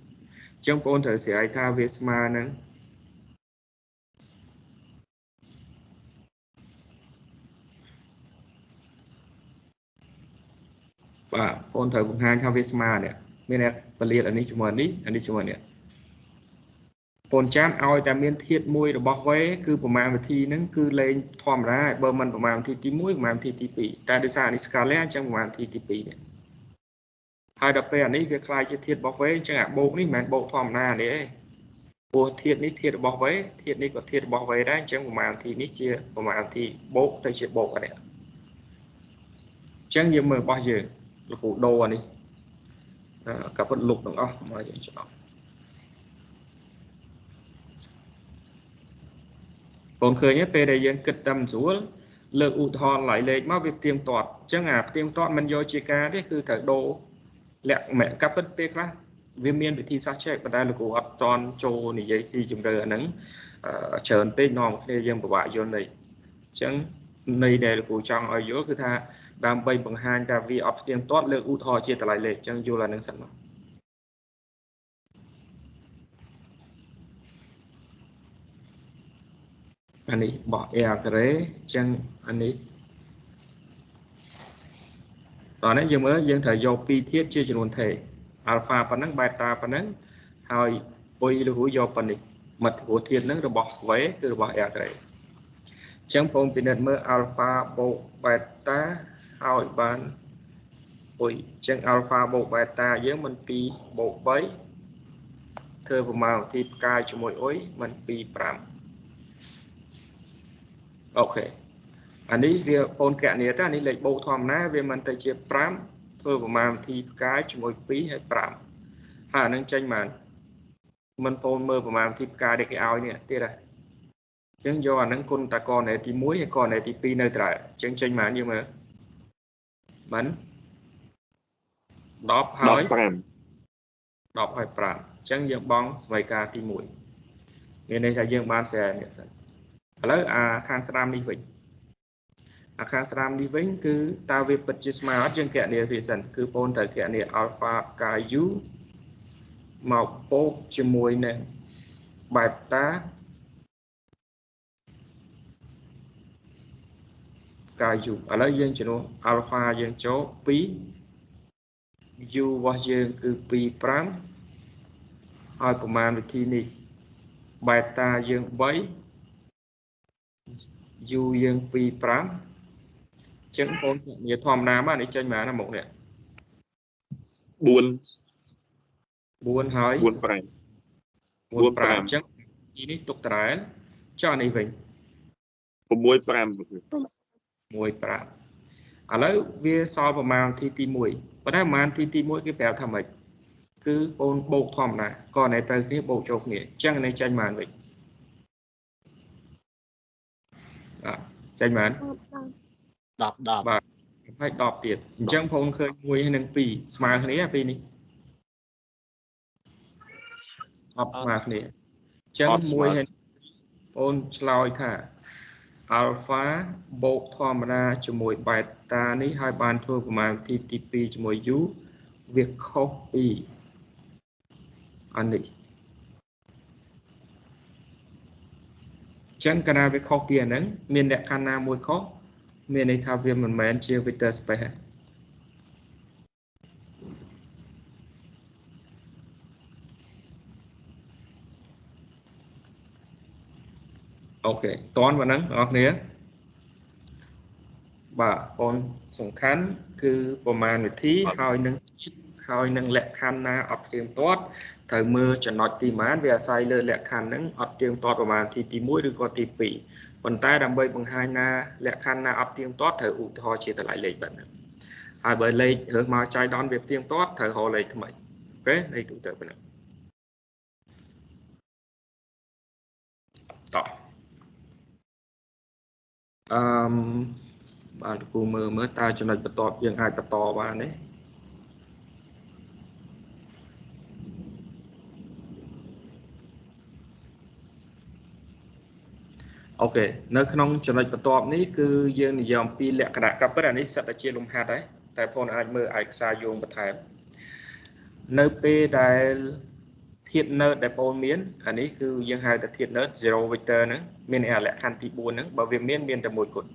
chân ôn thử sẽ thay việc mà nâng và ôn thử hai thay việc mà nè bên này vật liệu anh đi chùm nè ôn chán ao ta miên thiệt mùi rồi bọc vé cứ của màm thì nó cứ lên thòm ra bờ mình của màm thì tí mũi màm thì tí pì ta đưa ra ní scale chân màm thì tí pì nè hai đập về này việc khai thiệt bọc vé chẳng hạn bộ ní mà bộ thòm ra đấy bộ thiệt ní thiệt bọc vé thiệt ní có thiệt bọc vé đấy chân của màm thì ní chia của màm thì bộ tay chia bộ ở đây chẳng như mở bao giờ là phụ đồ này cả vật lục đúng không mà còn khởi nhất về đây dân kịch tâm rúa lực ụt hòn lại lên mà việc tiêm toạt chẳng tiêm toạt mình do chia ca đấyคือthở đồ lẹ mẹ cắp bất tê khác viêm miên bị thi sát chạy và đây là của ập toàn trô này dây xì chúng đời nắng chờ tên nòng thế dân của bạn vô này chẳng này đây là của trong ở giữa cứ tha đam bay bằng hai ta vì ập tiêm toát lực ụt hòn chia lại lệ chẳng vô là nắng sẵn anh ấy bỏ cái chân anh ấy đó nên dương mới dương thời do pi thiết chia cho nguồn thể alpha phần năng beta phần năng hai oi là do phần này mật của thiên năng rồi bỏ vé từ bỏ cái chẳng phong pin mơ alpha bộ beta hai ban oi chẳng alpha bộ beta với mình pi bộ vé thơ vào màu thì cài cho mỗi oi mình pi pram ok anh ấy việc ôn kẹt này ta anh lấy bộ thòm ná về mình tới chia pram thôi của mà thì cái chỉ một phí hay pram hà năng tranh mà mình ôn mơ của mà thì cái để cái áo này tiếc này chẳng do năng con ta con này thì muối hay con này thì pi nơi tại chẳng tranh mà nhưng mà bắn đọp hỏi đọp hỏi pram chẳng dương bóng vài ca thì muối ngày nay là dương ban xe lấy khang sram đi vậy khang sram đi vĩnh cứ ta về bật chia smart trên kẹt này thì sẵn cứ pôn thời kẹt này alpha kayu màu po chia mùi này bài ta kayu ở đây dân chỉ nó alpha dân chỗ pi u và dân cứ pi pram hai của man thì này bài ta dân bảy u dân pi pram chứng ôn nhiều thòm nám mà để chơi mà là một nè buồn hỏi buồn pram chứng ini tục trái cho này vậy mùi pram ở lấy về so vào màn thì ti mùi và đây màn thì mùi cái bèo thầm ấy cứ ôn bộ thòm này còn này tới cái bộ chột nghĩa chẳng này chơi màn vậy chơi màn đọc và phải đọc tiệt chẳng phong khơi mùi hay nâng pì smart này pì này đọc smart này chẳng mùi hay ôn lòi thả alpha bộ thòm ra cho mùi bài ta ní hai bàn thua của mạng TTP cho mùi dú việc copy anh đi chẳng cả việc copy nâng nên đẹp khả năng mùi khó មានន័យថាវាមិនមែនជា vector space អូខេតន់ប៉ុណ្ណឹងបងប្អូនគ្នាបាទបងសំខាន់គឺប្រមាណវិធីហើយនឹងលក្ខខណ្ឌណាអត់ទៀងទាត់ត្រូវមើលចំណុចទីប៉ុន្មានវាអាស្រ័យលើលក្ខខណ្ឌហ្នឹងអត់ទៀងទាត់ប្រមាណទី1ឬក៏ទី2ប៉ុន្តែដើម្បីបង្ហាញណាលក្ខខណ្ឌណាអត់ទៀងទាត់ត្រូវឧទាហរណ៍ជាតម្លៃលេខបែបហ្នឹងហើយបើលេខរើសមកចៃដន្យវាទៀងទាត់ត្រូវរកលេខថ្មីអូខេលេខទូទៅប៉ុណ្ណឹងតោះបាទលោកគ្រូមើលតើចំណុចបន្ទាប់យើងអាចបន្តបានទេអូខេនៅក្នុងចំណុចបន្ទាប់នេះគឺយើងនិយាយអំពីលក្ខណៈកាពិតអានេះសិតតែជាលំហាត់ដែរតែបងអាចមើលឯកសារយោងបន្ថែមនៅពេលដែលធាតុ node ដែលបងមានអានេះគឺយើងហៅថាធាតុ node 0 vector ហ្នឹងមានលក្ខខណ្ឌទី4ហ្នឹងបើវាមានតែមួយគត់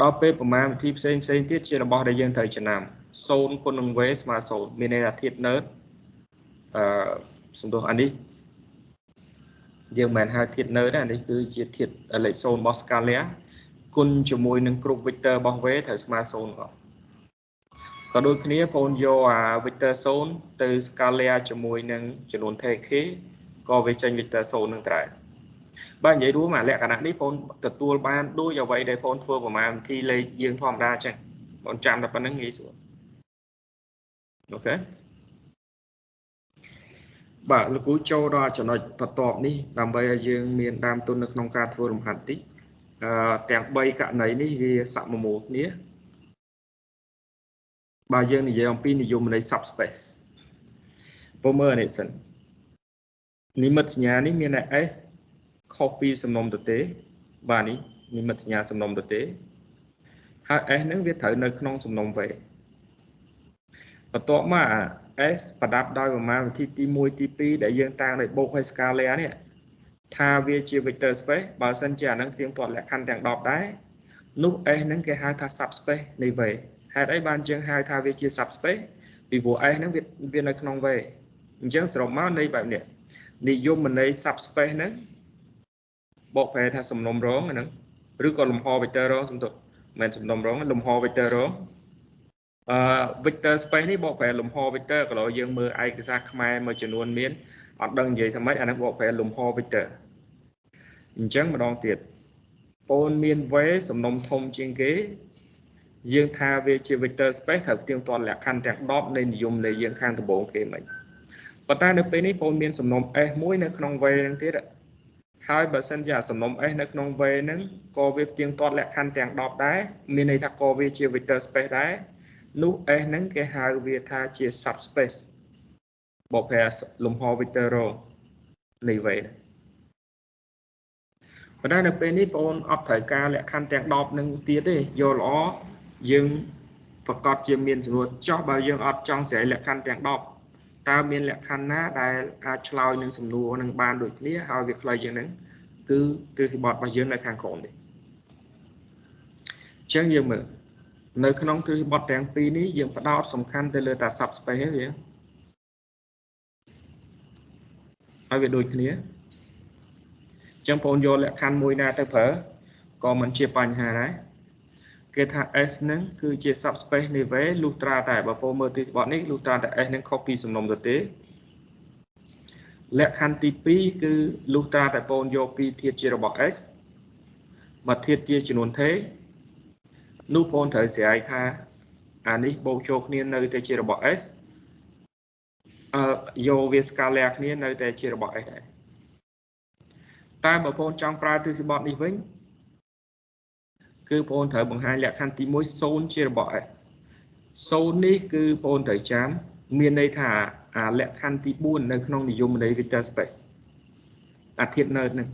ដល់ពេលប្រមាណវិធីផ្សេងទៀតជារបស់ដែលយើងត្រូវចំណាំ0គុណនឹង v ស្មើ0មានន័យថាធាតុ node សំដៅអានេះយើងមិនហៅធាតុ node ទេអានេះគឺជាធាតុលេខ0របស់ scalar គុណជាមួយនឹងគ្រប់ vector របស់ v ត្រូវស្មើ0ក៏ដូចគ្នាបងយកអា vector 0ទៅ scalar ជាមួយនឹងចំនួន k ក៏វាចេញ vector 0នឹងដែរបាទនិយាយរួមអាលក្ខណៈនេះបងទទួលបានដូចអ្វីដែលបងធ្វើប្រមាណវិធីលេខយើងធម្មតាចឹងបងចាំតែប៉ុណ្្នឹងងាយស្រួលអូខេបាទលោកគ្រូចូលដល់ចំណុចបន្ទាប់នេះដើម្បីឲ្យយើងមានដើមទុននៅក្នុងការធ្វើរំហាត់តិចទាំង3ករណីនេះវាស័ក្តិមូលគ្នាបើយើងនិយាយអំពីនិយមន័យ subspace ពុំមើលនេះសិននិមិត្តសញ្ញានេះមានតែ s ខុសពីសំណុំទទេបាទនេះនិមិត្តសញ្ញាសំណុំទទេហើយ s ហ្នឹងវាត្រូវនៅក្នុងសំណុំ v បន្ទាប់មក s ប្រដាប់ដោយប្រមាណវិធីទី1ទី2ដែលយើងតាំងដោយបូកឲ្យ scalar នេះថាវាជា vector space បើសិនជាអាហ្នឹងទៀងទាត់លក្ខខណ្ឌទាំង10ដែរនោះ s ហ្នឹងគេហៅថា subspace នៃ v ហេតុអីបានយើងហៅថាវាជា subspace ពីព្រោះ s ហ្នឹងវានៅក្នុង v អញ្ចឹងសរុបមកនៃបែបនេះនិយមន័យ subspace ហ្នឹងបកប្រែថាសំណុំរងហ្នឹងឬក៏លំហ vector រងសំទោសមិនសំណុំរងលំហ vector រងvector space នេះបកប្រែលំហ vector ក៏ដោយយើងមើលឯកសារខ្មែរមួយចំនួនមានអត់ដឹងនិយាយថាម៉េចអាហ្នឹងបកប្រែលំហ vector អញ្ចឹងម្ដងទៀតពូនមាន v សំណុំធំជាងគេយើងថាវាជា vector space ត្រូវទៀងទាត់លក្ខខណ្ឌទាំង10នៃនិយមនៃយើងខាងដំបូងគេមិនប៉ុន្តែនៅពេលនេះពូនមានសំណុំ s មួយនៅក្នុង v ហ្នឹងទៀតហើយបើសិនជាសំណុំ s នៅក្នុង v ហ្នឹងក៏វាទៀងទាត់លក្ខខណ្ឌទាំង10ដែរមានន័យថាក៏វាជា vector space ដែរនោះ s ហ្នឹងគេហៅវាថាជា subspace បកប្រែលំហ vector រងនៃ v ប៉ុន្តែនៅពេលនេះបងអត់ត្រូវការលក្ខខណ្ឌទាំង10នឹងទៀតទេយកល្អយើងប្រកាសជាមានចំនួនចោះបើយើងអត់ចង់ស្រ័យលក្ខខណ្ឌទាំង10តើមានលក្ខខណ្ឌណាដែលអាចឆ្លើយនឹងសំណួរនឹងបានដូចគ្នាហើយវាខ្លីជាងហ្នឹងគឺទ្រឹស្ដីបទរបស់យើងនៅខាងក្រោមនេះអញ្ចឹងយើងមើលនៅក្នុងទ្រឹស្ដីបទទាំងពីរនេះយើងផ្ដោតសំខាន់ទៅលើតា subspace ហ្នឹងវាហើយវាដូចគ្នាចឹងបងយកលក្ខខណ្ឌមួយណាទៅប្រើក៏មិនជាបញ្ហាដែរគេថា s ហ្នឹងគឺជា subspace នៃ v លុះត្រាតែបើបងមើលទីបទនេះលុះត្រាតែ s ហ្នឹងខុសពីសំណុំទទេលក្ខខណ្ឌទី2គឺលុះត្រាតែបងយកពីធាតុជារបស់ s មកធាតុជាចំនួនថេនោះបងត្រូវស្រ័យថាអានេះបូកចូលគ្នានៅតែជារបស់ s យកវា scalar គ្នានៅតែជារបស់ s ដែរតែបើបងចង់ប្រើទ្រឹស្ដីបទនេះវិញគឺបងត្រូវបង្ហាញលក្ខខណ្ឌទី1 0ជារបស់ s 0នេះគឺបងត្រូវចាំមានន័យថាអាលក្ខខណ្ឌទី4នៅក្នុងនិយមន័យ vector space អាធាតុ node ហ្នឹង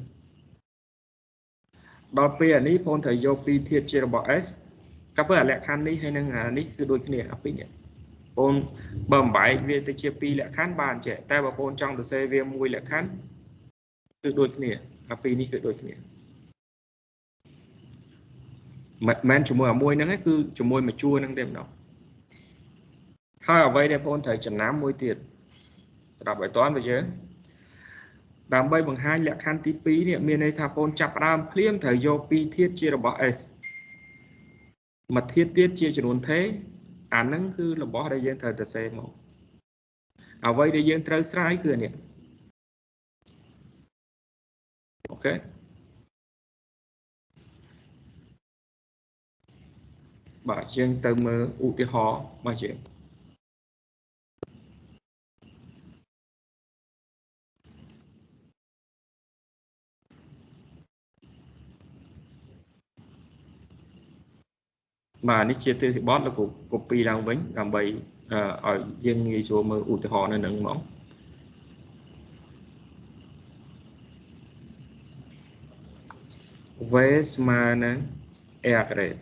ដល់ពេលអានេះបងត្រូវយកពីធាតុជារបស់ s ក៏ព្រោះអាលក្ខខណ្ឌនេះហើយនឹងអានេះគឺដូចគ្នាអាពីរនេះបងបើបំបែកវាទៅជា2លក្ខខណ្ឌបានចេះតែបើបងចង់សរសេរវាមួយលក្ខខណ្ឌគឺដូចគ្នាអាពីរនេះគឺដូចគ្នា men chúng môi môi nắng ấy cứ chúng môi mà chua nắng đêm đó hai ở đây để bọn thầy chẩn nám môi tiệt đọc bài toán bây giờ đàm bay bằng hai lệ khăn tí phíเนี่ยមានន័យថាបងចាប់ផ្ដើមភ្លាមត្រូវយកពីរធាតុជារបស់ S មួយធាតុទៀតជាចំនួនថេអាហ្នឹងគឺរបស់ដែលយើងត្រូវទៅសេមកអ្វីដែលយើងត្រូវស្រាវគឺនេះអូខេបាទយើងទៅមើលឧទាហរណ៍របស់យើងបាទនេះជាទិដ្ឋិបទលោកគ្រូ copy ឡើងវិញដើម្បីឲ្យយើងងាយស្រួលមើលឧទាហរណ៍នៅនឹងហ្មងវេស្មើនឹង air grade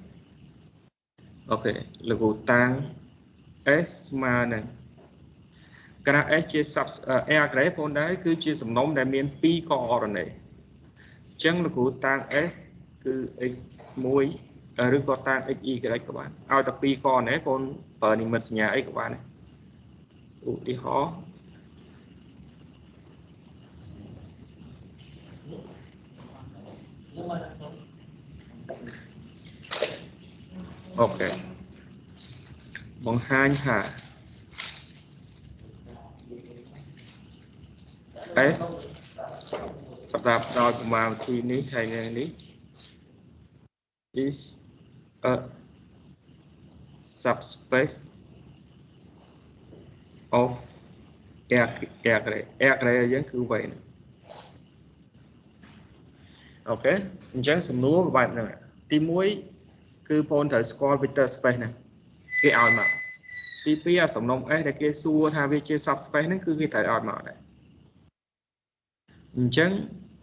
អូខេលោកគ្រូតាំង S ស្មើនឹងក្រាស់ S ជា air grade ផងដែរគឺជាសំណុំដែលមាន2 coordinate អញ្ចឹងលោកគ្រូតាំង S គឺ x1 ឬក៏តាំង x y ក៏បានឲ្យតែ2 coordinate បងប្រើនិមិត្តសញ្ញាអីក៏បានដែរឧទាហរណ៍អូខេបង្ហាញថា S ប្រដាប់ដោយប្រមាណវិធីនេះហើយនេះ is a subspace of air grade យើងគឺវែងអូខេអញ្ចឹងសំណួរបែបហ្នឹងទី1គឺបងត្រូវស្គាល់ vector space ហ្នឹងគេឲ្យមកទី2អាសំណុំ S ដែលគេសួរថាវាជា subspace ហ្នឹងគឺគេត្រូវឲ្យមកដែរអញ្ចឹង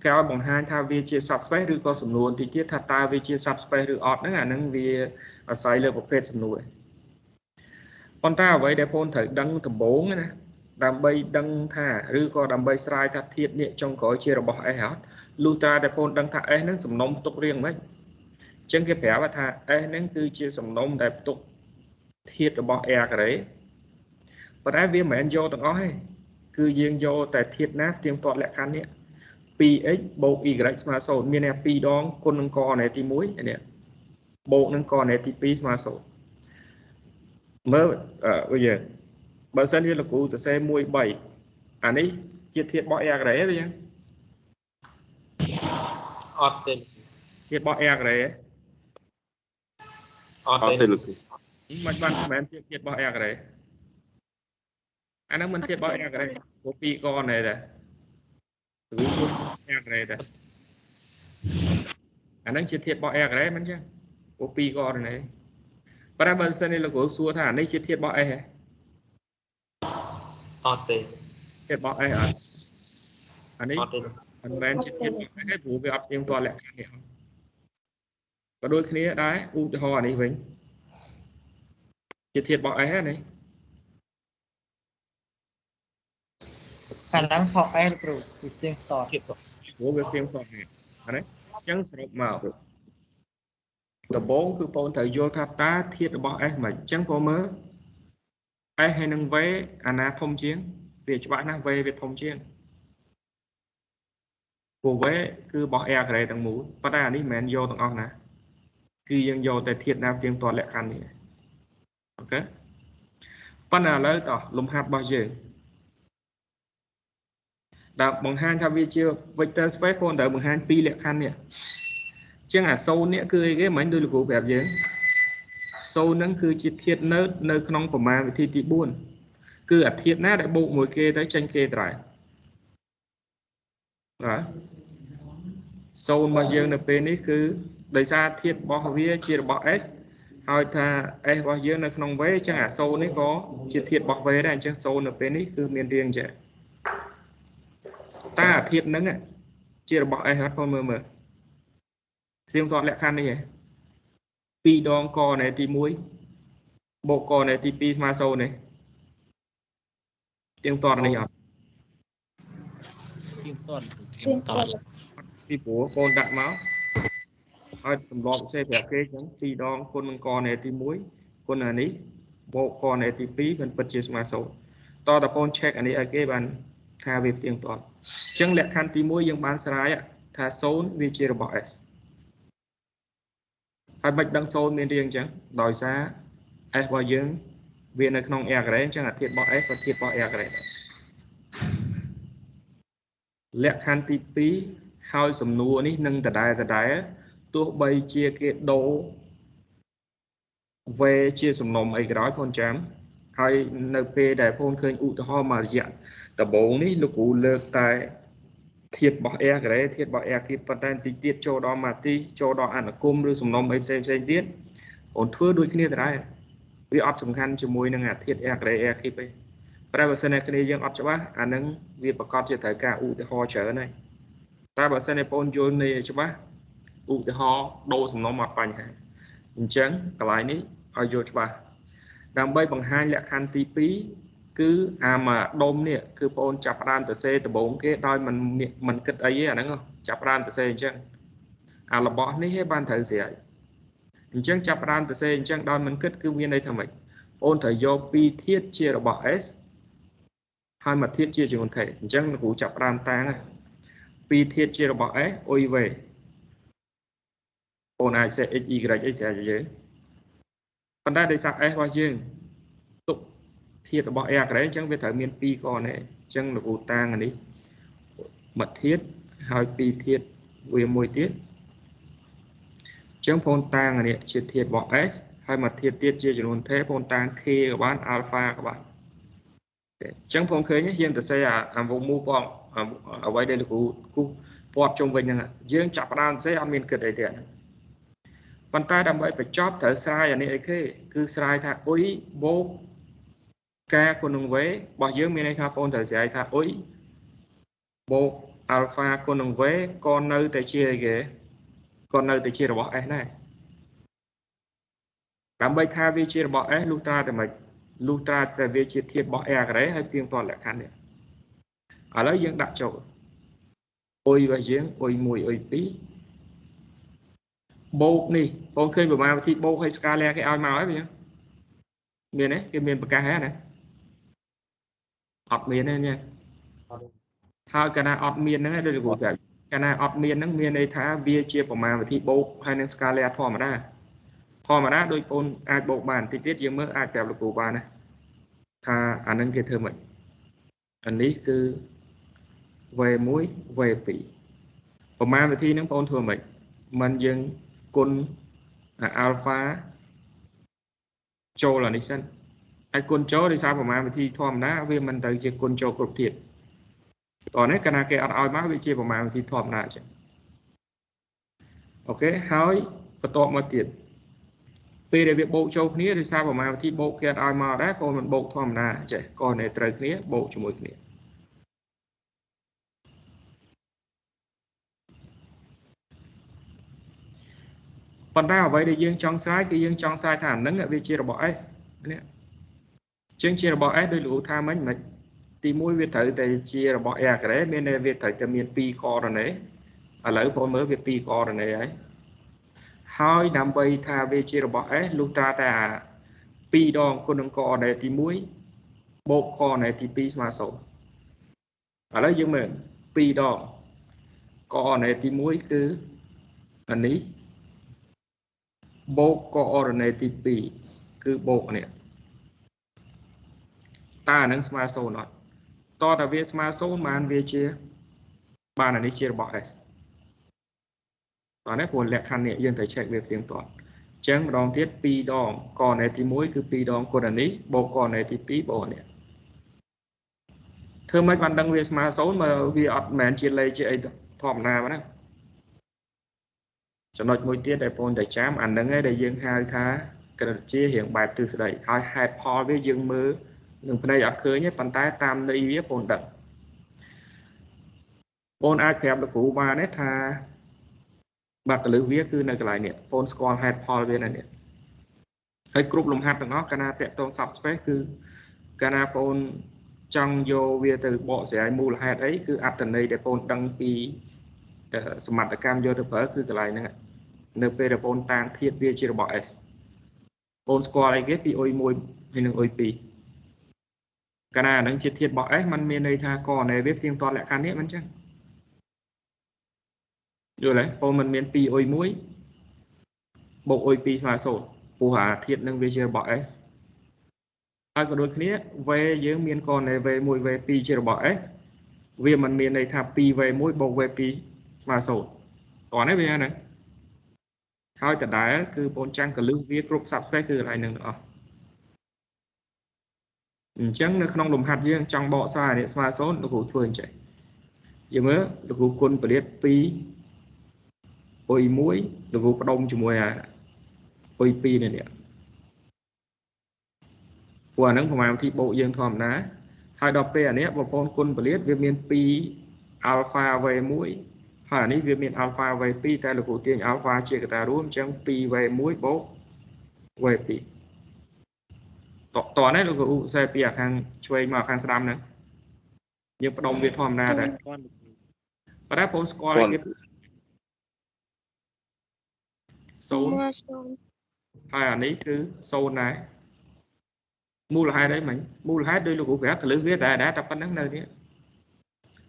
គេឲ្យបង្ហាញថាវាជា subspace ឬក៏សំណួរទីទៀតថាតើវាជា subspace ឬអត់ហ្នឹងអាហ្នឹងវាអាស្រ័យលើប្រភេទសំណួរប៉ុន្តែអ្វីដែលបងត្រូវដឹងដំបូងណាដើម្បីដឹងថាឬក៏ដើម្បីស្រាយថាធាតុនេះចុងក្រោយជារបស់ S អត់លុះត្រាតែបងដឹងថា S ហ្នឹងសំណុំផ្ទុករៀងមិនអញ្ចឹងគេប្រាប់ថា S ហ្នឹងគឺជាសំណុំដែលផ្ទុកធាតុរបស់ air grade ប៉ុន្តែវាមិនមែនយកទាំងអស់ទេគឺយើងយកតែធាតុណាផ្ទៀងផ្ទាត់លក្ខខណ្ឌនេះ 2x បូក y ស្មើ0មានន័យថា2ដងគុណនឹងកនៃទី1នេះបូកនឹងកនៃទី2ស្មើ0មើលយើងបើសិនជាលោកគ្រូសរសេរ1 3អានេះជាធាតុរបស់ air grade ទេចឹងអត់ទេធាតុរបស់ air grade អត់ទេលោកគ្រូ មិនបានមិនមែនធាតុរបស់ air grade អាហ្នឹងមិនធាតុរបស់ air grade ព្រោះ2កនៃដែរឬគុណ air grade ដែរអាហ្នឹងជាធាតុរបស់ air grade មិនចឹងព្រោះ2កនៃប៉ុន្តែបើសិនជាលោកគ្រូសួរថាអានេះជាធាតុរបស់ S ហ៎អត់ទេធាតុរបស់ S អត់អានេះមិនមែនជាធាតុរបស់ S ទេព្រោះវាអត់ទៀងទាត់លក្ខខណ្ឌនេះក៏ដូចគ្នាដែរឧទាហរណ៍អានេះវិញជាធាតុរបស់ S ហ្នឹងខាងហ្នឹងខក S គ្រូវាទៀងតតព្រោះវាទៀងទាត់នេះអានេះអញ្ចឹងសរុបមកដំបូងគឺបងត្រូវយល់ថាតើធាតុរបស់ S មិនអញ្ចឹងបងមើល S ហើយនឹង V អាណាធំជាងវាច្បាស់ណាស់ V វាធំជាងព្រោះ V គឺរបស់ air grade ទាំងមូលប៉ុន្តែអានេះមិនមែនយកទាំងអស់ណាគឺយើងយកតែធាតុណាផ្ទៀងផ្ទាត់លក្ខខណ្ឌនេះអូខេប៉ុន្តែឥឡូវតោះលំហាត់របស់យើងដែលបង្ហាញថាវាជា vector space ផងត្រូវបង្ហាញពីរលក្ខខណ្ឌនេះចឹងអា0នេះគឺអីគេមិនដូចលោកគ្រូប្រាប់យើង0ហ្នឹងគឺជាធាតុនៅក្នុងប្រមាណវិធីទី4គឺអាធាតុណាដែលបូកមួយគេទៅចេញគេត្រែបាទ0របស់យើងនៅពេលនេះគឺដោយសារធាតុរបស់វាជារបស់ S ហើយថា S របស់យើងនៅក្នុង V អញ្ចឹងអា0នេះក៏ជាធាតុរបស់ V ដែរអញ្ចឹង0នៅពេលនេះគឺមានរាងចេះតើអាធាតុហ្នឹងជារបស់ S អត់ផងមើលទៀងទាត់លក្ខខណ្ឌនេះឯង2ដងកនៃទី1បូកកនៃទី2ស្មើ0នេះទៀងទាត់នេះអត់ទៀងទាត់ពីព្រោះកូនដាក់មក ឲ្យទម្លាប់ផ្សេងប្រាប់គេអញ្ចឹង2 ដងគុណនឹងកនៃទី1គុណអានេះបូកកនៃទី2មិនពិតជាស្មើ0តតបង check អានេះឲ្យគេបានថាវាផ្ទៀងផ្ទាត់អញ្ចឹងលក្ខខណ្ឌទី1យើងបានស្រាយថា0វាជារបស់ s ហើយមិនដឹង0មានរាងអញ្ចឹងដោយសារ s របស់យើងវានៅក្នុង a ការ៉េអញ្ចឹងអាធាតុរបស់ s ក៏ធាតុរបស់ a ការ៉េដែរលក្ខខណ្ឌទី2ហើយសំណួរនេះនឹងដដែលទោះបីជាគេដូរ v ជាសំណុំអីក្រោយបងចាំហើយនៅពេលដែលបងឃើញឧទាហរណ៍មករយៈដំបូងនេះលោកគ្រូលើកតែធាតុរបស់ a ការ៉េធាតុរបស់ a គីប៉ុន្តែតិចទៀតចូលដល់ម៉ាទីចូលដល់អនុគមឬសំណុំអីផ្សេងទៀតបងធ្វើដូចគ្នាដែរវាអត់សំខាន់ជាមួយនឹងអាធាតុ a ការ៉េ a គីទេតែបើសិនតែគ្នាយើងអត់ច្បាស់អានឹងវាប្រកបជាត្រូវការឧទាហរណ៍ច្រើនហើយតែបើសិនតែបងយល់នៃច្បាស់ឧទាហរណ៍ដូរសំណុំអត់បញ្ហាអញ្ចឹងកន្លែងនេះឲ្យយល់ច្បាស់ដើម្បីបង្ហាញលក្ខខណ្ឌទី2គឺអាមកដុំនេះគឺបងចាប់ផ្ដើមទៅសេដំបូងគេដោយមិនគិតអីទេអាហ្នឹងចាប់ផ្ដើមទៅសេអញ្ចឹងអារបស់នេះឯងបានត្រូវស្រាយអញ្ចឹងចាប់ផ្ដើមទៅសេអញ្ចឹងដោយមិនគិតគឺមានន័យថាម៉េចបងត្រូវយក2ធាតុជារបស់ s ហើយមួយធាតុជាចំនួនថេអញ្ចឹងគ្រូចាប់ផ្ដើមតាំង2ធាតុជារបស់ s អុយ v បងអាចសេ x y អីស្រាយយើងប៉ុន្តែដោយសារ s របស់យើងទុកធាតុរបស់ a ការ៉េអញ្ចឹងវាត្រូវមាន2កណែអញ្ចឹងលោកគ្រូតាំងអានេះមួយធាតុហើយ2ធាតុវាមួយទៀតអញ្ចឹងបងតាំងអានេះជាធាតុរបស់ s ហើយមួយធាតុទៀតជាចំនួនថេបងតាំង k ក៏បាន alpha ក៏បានអញ្ចឹងបងឃើញយើងទៅសេអាវងមូបងអ្វីដែលលោកគ្រូគូពាត់ជុំវិញហ្នឹងយើងចាប់ផ្ដើមសេអត់មានគិតអីទេប៉ុន្តែដើម្បីបញ្ចប់ត្រូវស្រាយអានេះអីគេគឺស្រាយថាអុយបូកការគុណនឹង v របស់យើងមានន័យថាបងត្រូវស្រាយថាអុយបូក alpha គុណនឹង v ក៏នៅតែជាអីគេក៏នៅតែជារបស់ s ដែរដើម្បីថាវាជារបស់ s លុះត្រាតែមិនលុះត្រាតែវាជាធាតុរបស់ a ការ៉េហើយផ្ទៀងផ្ទាត់លក្ខខណ្ឌនេះឥឡូវយើងដាក់ចូលអុយរបស់យើងអុយ1អុយ2បូកនេះបងឃើញប្រមាណវិធីបូកឲ្យស្កាឡាគេឲ្យមកហើយវាមានទេគេមានប្រកាសហ្នឹងណាអត់មានទេញ៉ាហើយកាលណាអត់មានហ្នឹងដូចគ្រូប្រាប់កាលណាអត់មានហ្នឹងមានន័យថាវាជាប្រមាណវិធីបូកហើយនឹងស្កាឡាធម្មតាដូចបងអាចបូកបានតិចទៀតយើងមើលអាចប្រាប់លោកគ្រូបានណាថាអានឹងគេធ្វើម៉េចអានេះគឺ v1 v2 ប្រមាណវិធីហ្នឹងបងធ្វើម៉េចមិនយើងគុណ alpha ចូលអានេះសិនហើយគុណចូលដោយសារប្រមាណវិធីធម្មតាវាមិនទៅជាគុណចូលគ្រប់ធាតុតោះនេះកាលណាគេអត់ឲ្យមកវាជាប្រមាណវិធីធម្មតាអញ្ចឹងអូខេហើយបន្ទាប់មកទៀតពេលដែលវាបូកចូលគ្នាដោយសារប្រមាណវិធីបូកគេអត់ឲ្យមកដែរបងមិនបូកធម្មតាចេះក៏នៅត្រូវគ្នាបូកជាមួយគ្នាប៉ុន្តែអ្វីដែលយើងចង់ស្រាយគឺយើងចង់ស្រាយថាអានឹងវាជារបស់ s នេះជាងជារបស់ s ដោយលោកថាមិញទី1វាត្រូវតែជារបស់ a ការ៉េមានន័យវាត្រូវតែមាន2ករណីឥឡូវបងមើលវា2ករណីហើយដើម្បីថាវាជារបស់ s លុះត្រាតែ2ដងគុណនឹងករណីទី1បូកករណីទី2ស្មើ0ឥឡូវយើងមើល2ដងករណីទី1គឺអានេះបូកកអរណីទី2គឺបូកនេះតើអានឹងស្មើ0អត់តើតាវាស្មើ0បានវាជាបានអានេះជារបស់ s តោះនេះព្រោះលក្ខខណ្ឌនេះយើងត្រូវ check វាផ្ទៀងផ្ទាត់អញ្ចឹងម្ដងទៀត2ដងកអរណីទី1គឺ2ដងគុណអានេះបូកកអរណីទី2បូកនេះធ្វើម៉េចបានដឹងវាស្មើ0មើលវាអត់មែនជាលេខជាអីធម្មតាណាចំណុចមួយទៀតដែលបងតែចាំអានឹងឯងដែលយើងហៅថាក្រឹតជារៀងបែបទ្រឹស្ដីហើយហេតុផលវាយើងមើលនឹងភ្នែកអត់ឃើញទេប៉ុន្តែតាមន័យវាបងដឹងបងអាចប្រាប់លោកគ្រូបានទេថាបាត់កលឹះវាគឺនៅកន្លែងនេះបងស្គាល់ហេតុផលវានៅនេះហើយគ្រប់លំហាត់ទាំងអស់កាលណាតាក់ទង subspace គឺកាលណាបងចង់យកវាទៅបកស្រាយមូលហេតុអីគឺអត្ថន័យដែលបងដឹងពីសមត្ថកម្មយកទៅប្រើគឺកន្លែងហ្នឹង នៅពេលដែលបងតាំងធាតុវាជារបស់ S បងស្គាល់អីគេពីអុយ1ហើយនឹងអុយ2កាលណាហ្នឹងជាធាតុរបស់ S มันមានន័យថាកណែវាផ្ទៀងផ្ទាត់លក្ខខណ្ឌនេះមិនចឹងយល់ទេបងมันមាន2អុយ1បូកអុយ2ស្មើ0ព្រោះអាធាតុហ្នឹងវាជារបស់ S ហើយក៏ដូចគ្នា V យើងមានកណែ V1 V2 ជារបស់ S វាមិនមានន័យថា 2V1 បូក V2 ស្មើ0តោះនេះវាហ្នឹងហើយដដែលគឺបងចាំងកលឹះវាគ្រប់ subspace គឺកន្លែងហ្នឹងទាំងអស់អញ្ចឹងនៅក្នុងលំហាត់យើងចង់បកស្រាយនេះស្មើ0លោកគ្រូធ្វើអញ្ចឹងយើងមើលលោកគ្រូគុណពលាត2អុយ1លោកគ្រូបដុំជាមួយអាអុយ2នេះព្រោះអាហ្នឹងប្រមាណវិធីបូកយើងធម្មតាហើយដល់ពេលអានេះបងប្អូនគុណពលាតវាមាន2 alpha v1 ហើយអានេះវាមាន alpha v2 តែលោកគ្រូទាញ alpha ជាកត្តារួមអញ្ចឹង 2v1 បូក v2 តោះនេះលោកគ្រូសេពីអាខាងឆ្វេងមកខាងស្ដាំហ្នឹងយើងបដុំវាធម្មតាតែប៉ុន្តែបងស្គាល់គេ0ហើយអានេះគឺ0ដែរមូលហេតុអីមិញមូលហេតុដោយលោកគ្រូប្រាប់កលឹះវាដែរតែប៉ុណ្្នឹងនៅនេះ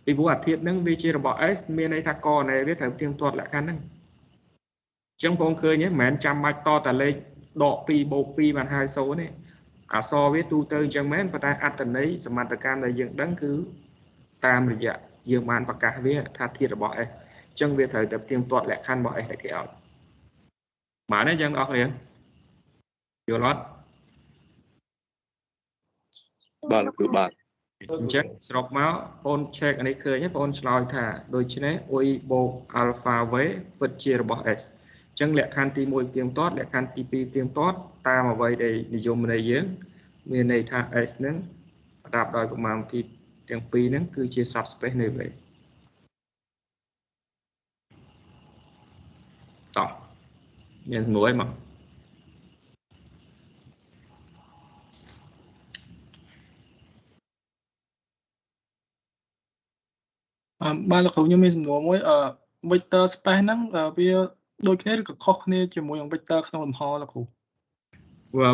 ពីព្រោះអាធាតុហ្នឹងវាជារបស់ S មានន័យថាកណែវាត្រូវផ្ទៀងផ្ទាត់លក្ខខណ្ឌហ្នឹងអញ្ចឹងបងឃើញហ្នឹងមិនមែនចាំបាច់តតែលេខដក2បូក2បានហើយ0ទេអក្សរវាទូទៅអញ្ចឹងមែនប៉ុន្តែអត្ថន័យសមត្ថកម្មដែលយើងដឹងគឺតាមរយៈយើងបានប្រកាសវាថាធាតុរបស់ S អញ្ចឹងវាត្រូវតែផ្ទៀងផ្ទាត់លក្ខខណ្ឌរបស់ S ដែលគេឲ្យបានទេអញ្ចឹងអស់គ្នាយល់អត់បាទគឺបាទអញ្ចឹងសរុបមកបងឆែកអានេះឃើញទេបងឆ្លើយថាដូច្នេះអុយបូក alpha v ពិតជារបស់ S អញ្ចឹងលក្ខខណ្ឌទី1ផ្ទៀងផ្ទាត់លក្ខខណ្ឌទី2ផ្ទៀងផ្ទាត់តាមអ្វីដែលនិយមន័យយើងមានន័យថា S ហ្នឹងប្រដាប់ដោយប្រមាណវិធីទាំងពីរហ្នឹងគឺជា subspace នៃ V តោះមានសំណួរអីមកបាទលោកគ្រូខ្ញុំមានសំណួរមួយvector space ហ្នឹងវាដូចគ្នាឬក៏ខុសគ្នាជាមួយនឹង vector ក្នុងលំហលោកគ្រូ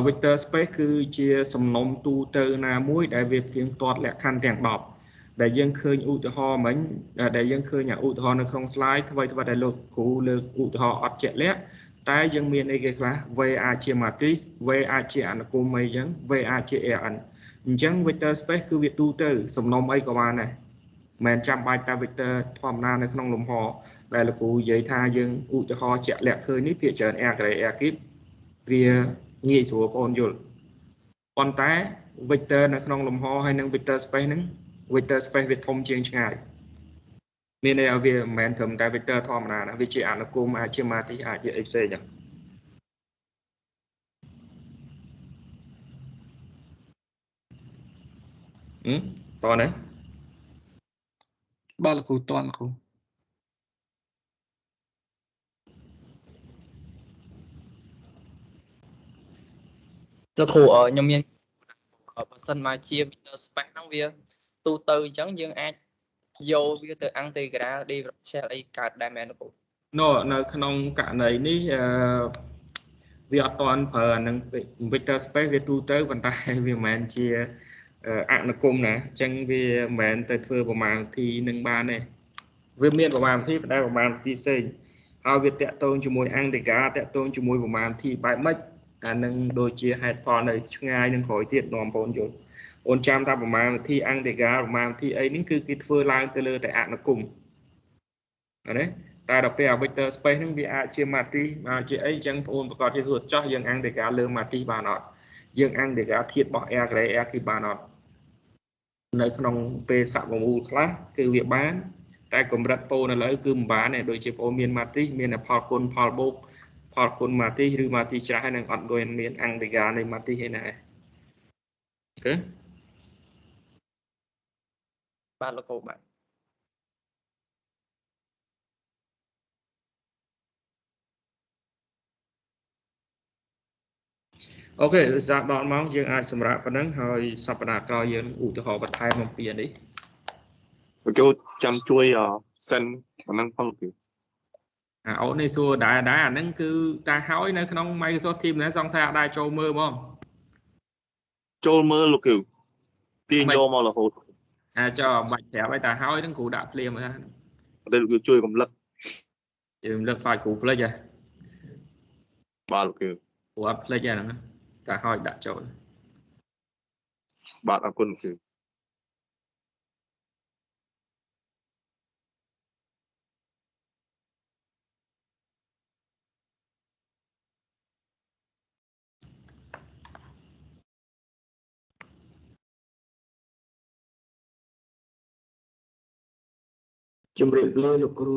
vector space គឺជាសំណុំទូទៅណាមួយដែលវាផ្ទៀងផ្ទាត់លក្ខខណ្ឌទាំង10ដែលយើងឃើញឧទាហរណ៍មិញដែលយើងឃើញឧទាហរណ៍នៅក្នុង slide អ្វីដែលលោកគ្រូលើកឧទាហរណ៍អត់ជាក់លាក់តែយើងមានអីគេខ្លះ V អាចជា matrix V អាចជាអនុគមអីចឹង V អាចជា AN អញ្ចឹង vector space គឺវាទូទៅសំណុំអីក៏បានដែរមិនចាំបាច់តែ vector ធម្មតានៅក្នុងលំហដែលលោកគ្រូនិយាយថាយើងឧទាហរណ៍ជាក់លាក់ឃើញនេះភាគច្រើន air gray air kip វាងាយស្រួលបងយល់ប៉ុន្តែ vector នៅក្នុងលំហហើយនឹង vector space ហ្នឹង vector space វាធំជាងឆ្ងាយមានន័យថាវាមិនមែនត្រឹមតែ vector ធម្មតាណាវាជាអនុគមអាចជា matrix អាចជាអីផ្សេងចឹងតោះណាបាទលោកគ្រូតន់លោកគ្រូលោកគ្រូខ្ញុំមានបើសិនមកជា vector space ហ្នឹងវាទូទៅអញ្ចឹងយើងអាចយកវាទៅ integral differential អីកើតដែរមែនលោកគ្រូនៅក្នុងករណីនេះវាអត់ទាន់ប្រើអានឹង vector space វាទូទៅប៉ុន្តែវាមិនមែនជាអនុគមណាអញ្ចឹងវាមិនមែនទៅធ្វើប្រមាណវិធីនឹងបានទេវាមានប្រមាណវិធីប៉ុន្តែប្រមាណវិធីផ្សេងហើយវាតាក់ទងជាមួយ integral តាក់ទងជាមួយប្រមាណវិធីបែបម៉េចអានឹងដូចជាហេតុផលនៅឆ្ងាយនឹងក្រោយទៀតនាំបងយល់អូនចាំថាប្រមាណវិធី integral ប្រមាណវិធីអីនេះគឺគេធ្វើឡើងទៅលើតែអនុគមណាតែដល់ពេល vector space ហ្នឹងវាអាចជា matrix អាចជាអីចឹងបងប្រកាសជាធ្វើចោះយើង integral លើ matrix បានអត់យើង integral ធាតុរបស់ air gray air គឺបានអត់នៅក្នុងពេលសកម្មមូលខ្លះគឺវាបានតែកម្រិតពោនៅលើគឺមិនបានទេដូចជាបងមាន matrix មានផលគុណផលបូកផលគុណ matrix ឬ matrix ច្រើនហើយនឹងអត់ដូចមាន integral នៃ matrix ឯណាអូខេបាទលោកគ្រូបាទអូខេដល់ម៉ោងយើងអាចសម្រាប់ប៉ុណ្ណឹងហើយសប្តាហ៍ក្រោយយើងឧទាហរណ៍បន្ថែមអំពីនេះលោកគ្រូចាំជួយsend ប៉ុណ្ណឹងផង អូននេះសួរដែរអាហ្នឹងគឺតែហើយនៅក្នុង Microsoft Teams ណាសង្ស័យអត់ដែរចូលមើលហ្មង ចូលមើលលោកគ្រូទាញយកមករហូត ចុះបាច់ប្រាប់ឲ្យតែហើយហ្នឹងគ្រូដាក់ភ្លាមថា តែលោកគ្រូជួយកំឡឹក យើងលើកខ្លាចគ្រូភ្លេចហ៎ បាទលោកគ្រូ គ្រូអត់ភ្លេចហ្នឹងតែហើយដាក់ចូល បាទអរគុណលោកគ្រូ ជំរាបលាលោកគ្រូ